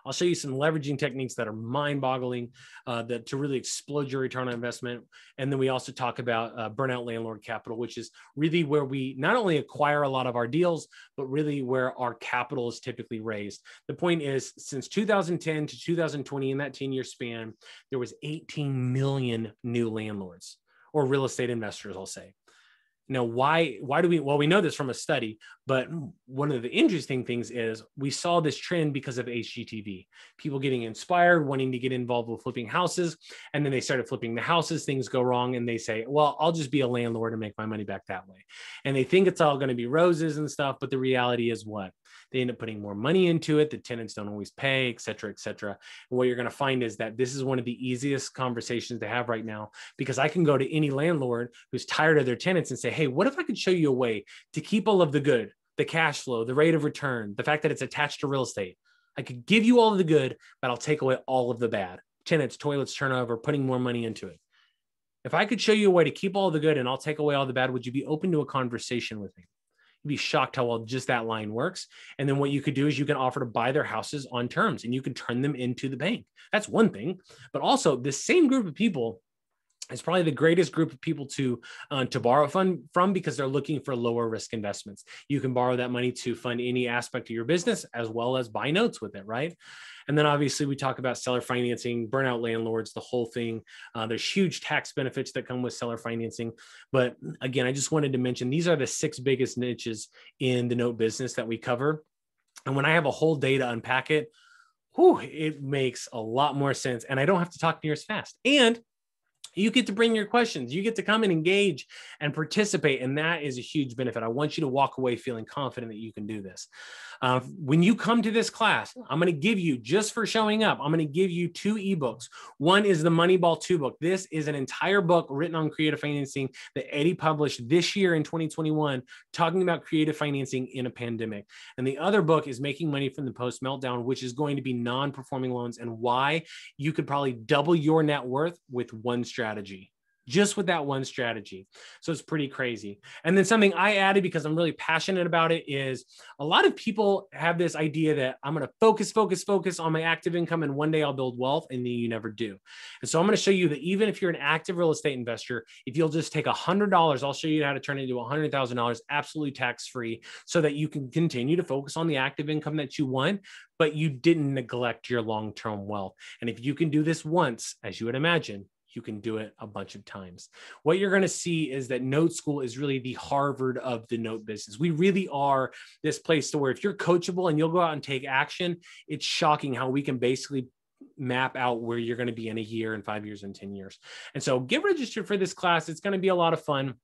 I'll show you some leveraging techniques that are mind-boggling to really explode your return on investment. And then we also talk about burnout landlord capital, which is really where we not only acquire a lot of our deals, but really where our capital is typically raised. The point is, since 2010 to 2020, in that 10-year span, there was 18 million new landlords or real estate investors, I'll say. Now, why do we, well, we know this from a study, but one of the interesting things is we saw this trend because of HGTV, people getting inspired, wanting to get involved with flipping houses. And then they started flipping the houses, things go wrong. And they say, well, I'll just be a landlord and make my money back that way. And they think it's all going to be roses and stuff. But the reality is what? They end up putting more money into it. The tenants don't always pay, et cetera, et cetera. And what you're going to find is that this is one of the easiest conversations to have right now, because I can go to any landlord who's tired of their tenants and say, hey, what if I could show you a way to keep all of the good, the cash flow, the rate of return, the fact that it's attached to real estate? I could give you all of the good, but I'll take away all of the bad. Tenants, toilets, turnover, putting more money into it. If I could show you a way to keep all the good and I'll take away all the bad, would you be open to a conversation with me? You'd be shocked how well just that line works. And then what you could do is you can offer to buy their houses on terms and you can turn them into the bank. That's one thing. But also this same group of people It's probably the greatest group of people to borrow from because they're looking for lower risk investments. You can borrow that money to fund any aspect of your business as well as buy notes with it, right? And then obviously we talk about seller financing, burnout landlords, the whole thing. There's huge tax benefits that come with seller financing. But again, I just wanted to mention these are the 6 biggest niches in the note business that we cover. And when I have a whole day to unpack it, it makes a lot more sense. And I don't have to talk near as fast. And you get to bring your questions. You get to come and engage and participate. And that is a huge benefit. I want you to walk away feeling confident that you can do this. When you come to this class, I'm going to give you, just for showing up, I'm going to give you 2 ebooks. One is the Moneyball 2 book. This is an entire book written on creative financing that Eddie published this year in 2021, talking about creative financing in a pandemic. And the other book is Making Money from the Post Meltdown, which is going to be non-performing loans and why you could probably double your net worth with one strategy. Just with that one strategy. So it's pretty crazy. And then something I added because I'm really passionate about it is a lot of people have this idea that I'm going to focus on my active income and one day I'll build wealth, and then you never do. And so I'm going to show you that even if you're an active real estate investor, if you'll just take $100, I'll show you how to turn it into $100,000 absolutely tax-free so that you can continue to focus on the active income that you want, but you didn't neglect your long-term wealth. And if you can do this once, as you would imagine, you can do it a bunch of times. What you're going to see is that Note School is really the Harvard of the note business. We really are this place to where if you're coachable and you'll go out and take action, it's shocking how we can basically map out where you're going to be in a year and 5 years and 10 years. And so get registered for this class. It's going to be a lot of fun.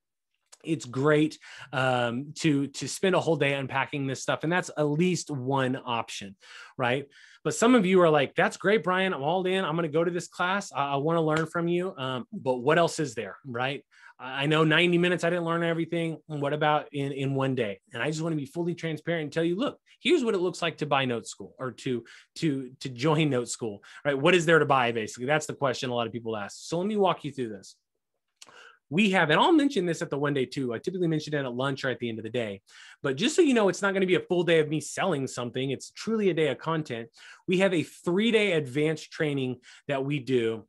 It's great to spend a whole day unpacking this stuff. And that's at least one option, right? But some of you are like, that's great, Brian. I'm all in. I'm going to go to this class. I want to learn from you. But what else is there, right? I know 90 minutes, I didn't learn everything. What about in one day? And I just want to be fully transparent and tell you, look, here's what it looks like to buy Note School or to join Note School, right? What is there to buy, basically? That's the question a lot of people ask. So let me walk you through this. We have, and I'll mention this at the one day too. I typically mention it at lunch or at the end of the day, but just so you know, it's not going to be a full day of me selling something. It's truly a day of content. We have a 3-day advanced training that we do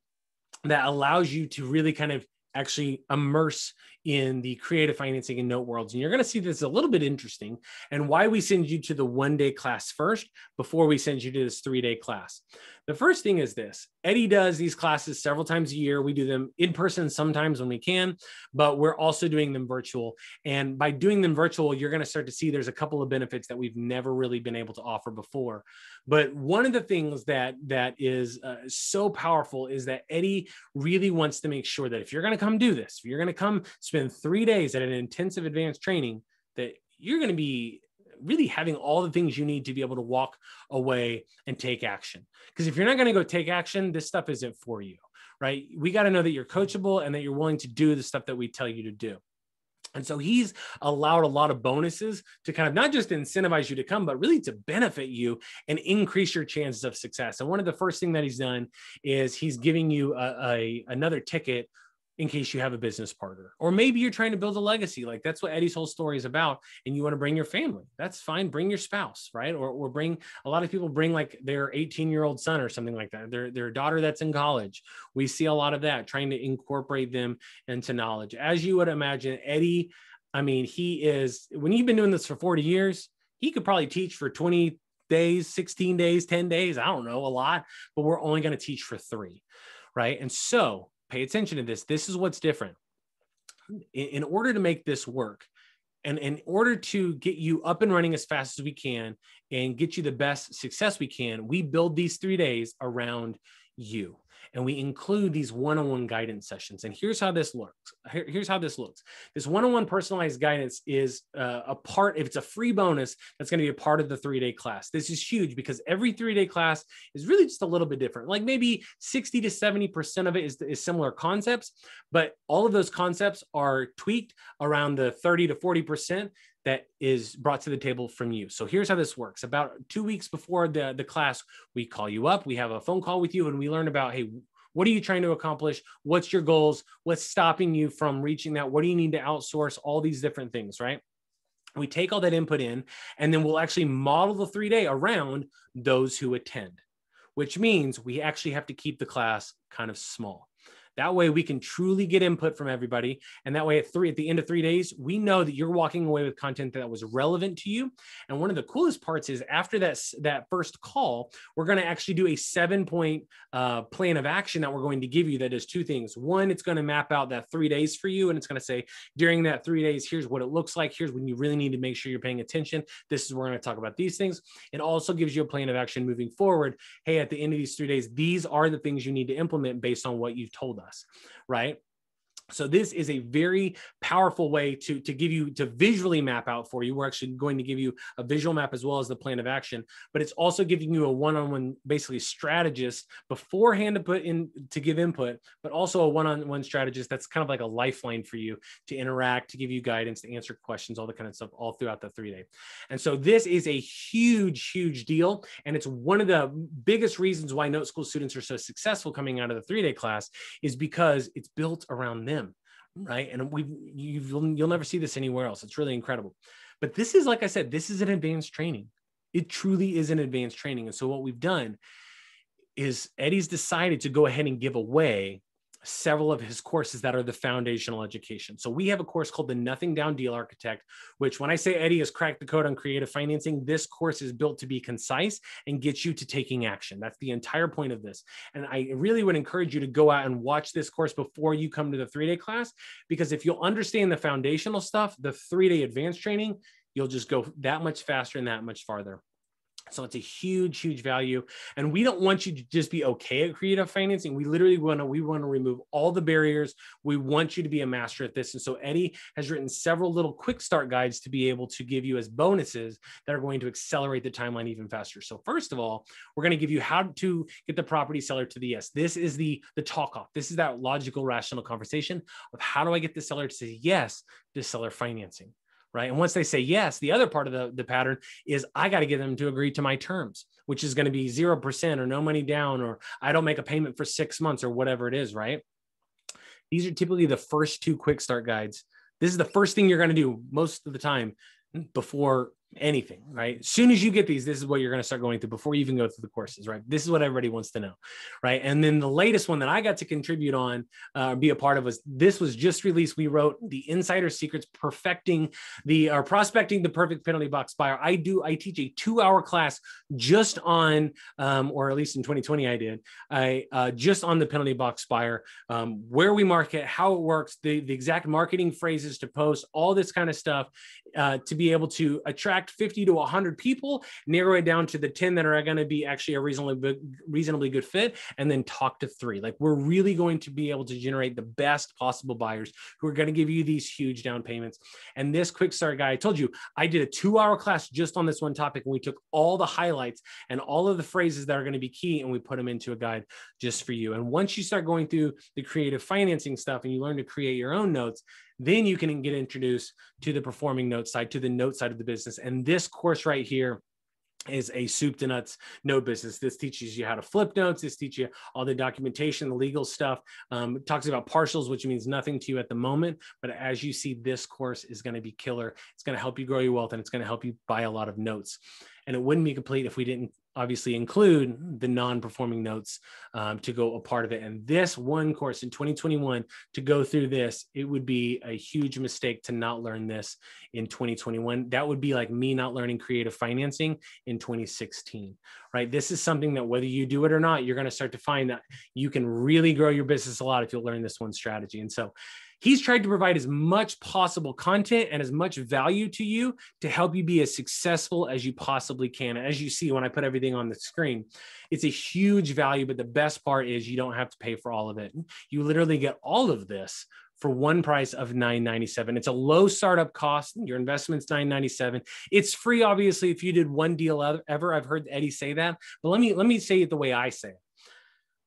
that allows you to really kind of actually immerse in the creative financing and note worlds. And you're going to see this a little bit interesting and why we send you to the 1-day class first before we send you to this 3-day class. The first thing is this. Eddie does these classes several times a year. We do them in person sometimes when we can, but we're also doing them virtual. And by doing them virtual, you're going to start to see there's a couple of benefits that we've never really been able to offer before. But one of the things that is so powerful is that Eddie really wants to make sure that if you're going to come do this, if you're going to come spend 3 days at an intensive advanced training, that you're going to be really having all the things you need to be able to walk away and take action. Because if you're not going to go take action, this stuff isn't for you, right? We got to know that you're coachable and that you're willing to do the stuff that we tell you to do. And so he's allowed a lot of bonuses to kind of not just incentivize you to come, but really to benefit you and increase your chances of success. And one of the first things that he's done is he's giving you another ticket in case you have a business partner, or maybe you're trying to build a legacy. Like that's what Eddie's whole story is about. And you want to bring your family, that's fine. Bring your spouse, right? Or bring, a lot of people bring like their 18-year-old son or something like that, their daughter that's in college. We see a lot of that, trying to incorporate them into knowledge. As you would imagine, Eddie, I mean, he is, when you've been doing this for 40 years, he could probably teach for 20 days, 16 days, 10 days. I don't know, a lot, but we're only going to teach for 3, right? And so pay attention to this. This is what's different. In order to make this work, and in order to get you up and running as fast as we can and get you the best success we can, we build these 3 days around you. And we include these one-on-one guidance sessions. And here's how this looks. Here's how this looks. This one-on-one personalized guidance is a part, if it's a free bonus, that's going to be a part of the 3-day class. This is huge because every 3-day class is really just a little bit different. Like maybe 60 to 70% of it is similar concepts, but all of those concepts are tweaked around the 30 to 40% that is brought to the table from you. So here's how this works. About 2 weeks before the class, we call you up, we have a phone call with you, and we learn about, hey, what are you trying to accomplish? What's your goals? What's stopping you from reaching that? What do you need to outsource? All these different things, right? We take all that input in, and then we'll actually model the 3-day around those who attend, which means we actually have to keep the class kind of small. That way we can truly get input from everybody. And that way at the end of 3 days, we know that you're walking away with content that was relevant to you. And one of the coolest parts is after that first call, we're going to actually do a 7-point plan of action that we're going to give you that does two things. One, it's going to map out that 3 days for you. And it's going to say, during that 3 days, here's what it looks like. Here's when you really need to make sure you're paying attention. This is where we're going to talk about these things. It also gives you a plan of action moving forward. Hey, at the end of these 3 days, these are the things you need to implement based on what you've told us, right? So this is a very powerful way to give you, to visually map out for you. We're actually going to give you a visual map as well as the plan of action, but it's also giving you a one-on-one, basically strategist beforehand to give input, but also a one-on-one strategist that's kind of like a lifeline for you to interact, to give you guidance, to answer questions, all the kind of stuff all throughout the 3 day. And so this is a huge, huge deal. And it's one of the biggest reasons why Note School students are so successful coming out of the 3 day class is because it's built around them. Right. And you'll never see this anywhere else. It's really incredible. But this is, like I said, this is an advanced training. It truly is an advanced training. And so what we've done is Eddie's decided to go ahead and give away several of his courses that are the foundational education. So we have a course called the Nothing Down Deal Architect, which when I say Eddie has cracked the code on creative financing, this course is built to be concise and get you to taking action. That's the entire point of this. And I really would encourage you to go out and watch this course before you come to the 3 day class, because if you'll understand the foundational stuff, the 3 day advanced training, you'll just go that much faster and that much farther. So it's a huge, huge value. And we don't want you to just be okay at creative financing. We literally want to remove all the barriers. We want you to be a master at this. And so Eddie has written several little quick start guides to be able to give you as bonuses that are going to accelerate the timeline even faster. So first of all, we're going to give you how to get the property seller to the yes. This is the talk off. This is that logical, rational conversation of how do I get the seller to say yes to seller financing. Right. And once they say yes, the other part of the pattern is I got to get them to agree to my terms, which is going to be 0% or no money down, or I don't make a payment for 6 months or whatever it is. Right. These are typically the first 2 quick start guides. This is the first thing you're going to do most of the time before anything, right? As soon as you get these, this is what you're going to start going through before you even go through the courses, right? This is what everybody wants to know, right? And then the latest one that I got to contribute on, be a part of was just released. We wrote the Insider Secrets, prospecting the perfect penalty box buyer. I teach a 2-hour class just on, or at least in 2020 I did, just on the penalty box buyer, where we market, how it works, the exact marketing phrases to post, all this kind of stuff, to be able to attract 50 to 100 people, narrow it down to the 10 that are going to be actually a reasonably good fit, and then talk to 3. Like, we're really going to be able to generate the best possible buyers who are going to give you these huge down payments. And this quick start guide, I told you, I did a 2-hour class just on this one topic, and we took all the highlights and all of the phrases that are going to be key, and we put them into a guide just for you. And once you start going through the creative financing stuff and you learn to create your own notes, then you can get introduced to the performing note side, to the note side of the business. And this course right here is a soup to nuts note business. This teaches you how to flip notes. This teaches you all the documentation, the legal stuff. It talks about partials, which means nothing to you at the moment. But as you see, this course is going to be killer. It's going to help you grow your wealth, and it's going to help you buy a lot of notes. And it wouldn't be complete if we didn't obviously include the non-performing notes to go a part of it. And this one course in 2021, to go through this, it would be a huge mistake to not learn this in 2021. That would be like me not learning creative financing in 2016, right? This is something that whether you do it or not, you're going to start to find that you can really grow your business a lot if you'll learn this one strategy. And so he's tried to provide as much possible content and as much value to you to help you be as successful as you possibly can. As you see, when I put everything on the screen, it's a huge value, but the best part is you don't have to pay for all of it. You literally get all of this for one price of $9.97. It's a low startup cost. Your investment's $9.97. It's free, obviously, if you did one deal ever. I've heard Eddie say that, but let me say it the way I say it.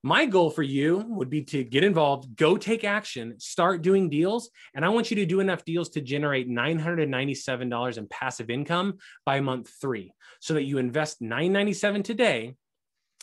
My goal for you would be to get involved, go take action, start doing deals. And I want you to do enough deals to generate $997 in passive income by month 3, so that you invest $9.97 today.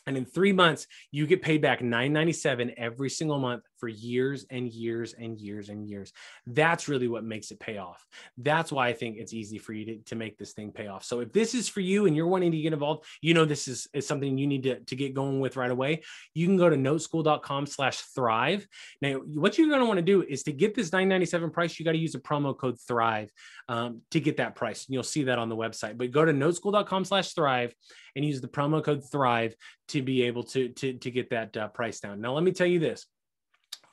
And in 3 months, you get paid back $9.97 every single month for years and years and years and years. That's really what makes it pay off. That's why I think it's easy for you to make this thing pay off. So if this is for you and you're wanting to get involved, this is something you need to get going with right away. You can go to noteschool.com/thrive. Now, what you're going to want to do is to get this $9.97 price, you got to use a promo code THRIVE to get that price. And you'll see that on the website. But go to noteschool.com/thrive and use the promo code THRIVE to be able to get that price down. Now, let me tell you this.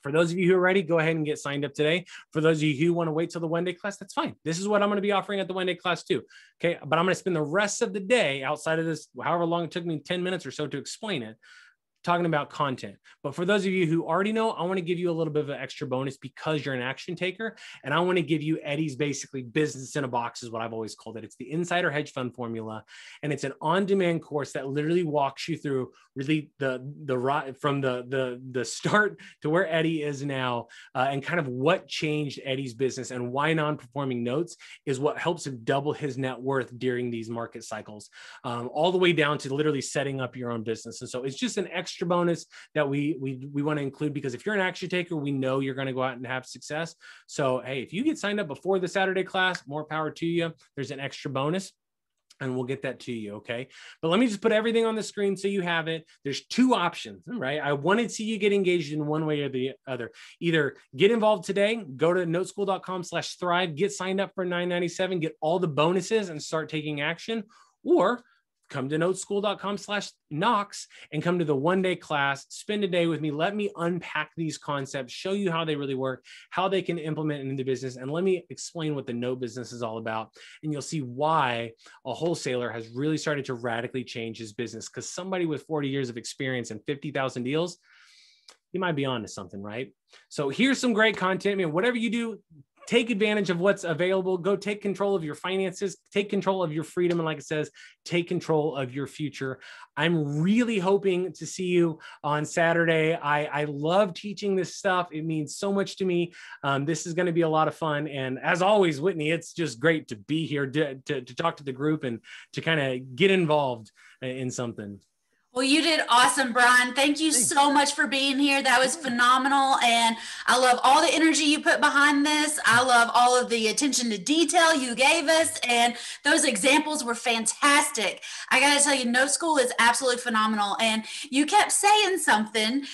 For those of you who are ready, go ahead and get signed up today. For those of you who want to wait till the one-day class, that's fine. This is what I'm going to be offering at the one-day class too. Okay. But I'm going to spend the rest of the day outside of this, however long it took me, 10 minutes or so to explain it, talking about content. But for those of you who already know, I want to give you a little bit of an extra bonus because you're an action taker. And I want to give you Eddie's basically business in a box is what I've always called it. It's the Insider Hedge Fund formula. And it's an on-demand course that literally walks you through really from the start to where Eddie is now and kind of what changed Eddie's business and why non-performing notes is what helps him double his net worth during these market cycles, all the way down to literally setting up your own business. And so it's just an extra bonus that we want to include because if you're an action taker, we know you're going to go out and have success. So, hey, if you get signed up before the Saturday class, more power to you. There's an extra bonus and we'll get that to you. Okay. But let me just put everything on the screen so you have it. There's two options, right? I wanted to see you get engaged in one way or the other. Either get involved today, go to noteschool.com/thrive, get signed up for $9.97, get all the bonuses and start taking action, or come to noteschool.com/Knox and come to the one-day class, spend a day with me. Let me unpack these concepts, show you how they really work, how they can implement into business. And let me explain what the note business is all about. And you'll see why a wholesaler has really started to radically change his business, because somebody with 40 years of experience and 50,000 deals, you might be onto something, right? So here's some great content. I mean, whatever you do, take advantage of what's available. Go take control of your finances, take control of your freedom. And like it says, take control of your future. I'm really hoping to see you on Saturday. I love teaching this stuff. It means so much to me. This is going to be a lot of fun. And as always, Whitney, it's just great to be here to talk to the group and to kind of get involved in something. Well, you did awesome, Brian. Thank you so much for being here. That was phenomenal. And I love all the energy you put behind this. I love all of the attention to detail you gave us. And those examples were fantastic. I got to tell you, Note School is absolutely phenomenal. And you kept saying something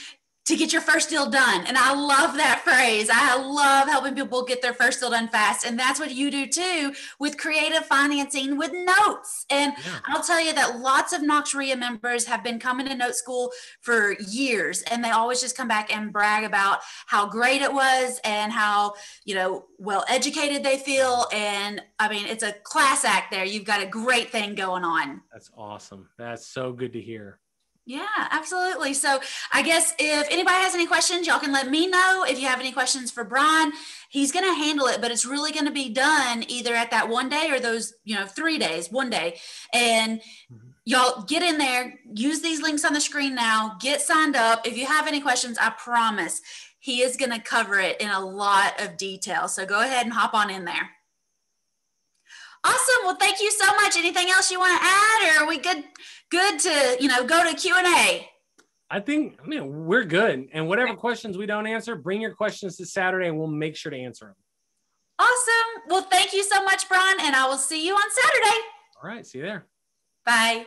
to get your first deal done. And I love that phrase. I love helping people get their first deal done fast. And that's what you do too with creative financing with notes. And I'll tell you that lots of KnoxREIA members have been coming to Note School for years. And they always just come back and brag about how great it was and how, well educated they feel. And I mean, it's a class act there. You've got a great thing going on. That's awesome. That's so good to hear. Yeah, absolutely. So I guess if anybody has any questions, y'all can let me know. If you have any questions for Brian, he's going to handle it, but it's really going to be done either at that one day or those, 3 days, one day. And y'all get in there, use these links on the screen now, get signed up. If you have any questions, I promise he is going to cover it in a lot of detail. So go ahead and hop on in there. Awesome. Well, thank you so much. Anything else you want to add, or are we good to, go to Q&A? I think, we're good. And whatever questions we don't answer, bring your questions to Saturday and we'll make sure to answer them. Awesome. Well, thank you so much, Brian, and I will see you on Saturday. All right. See you there. Bye.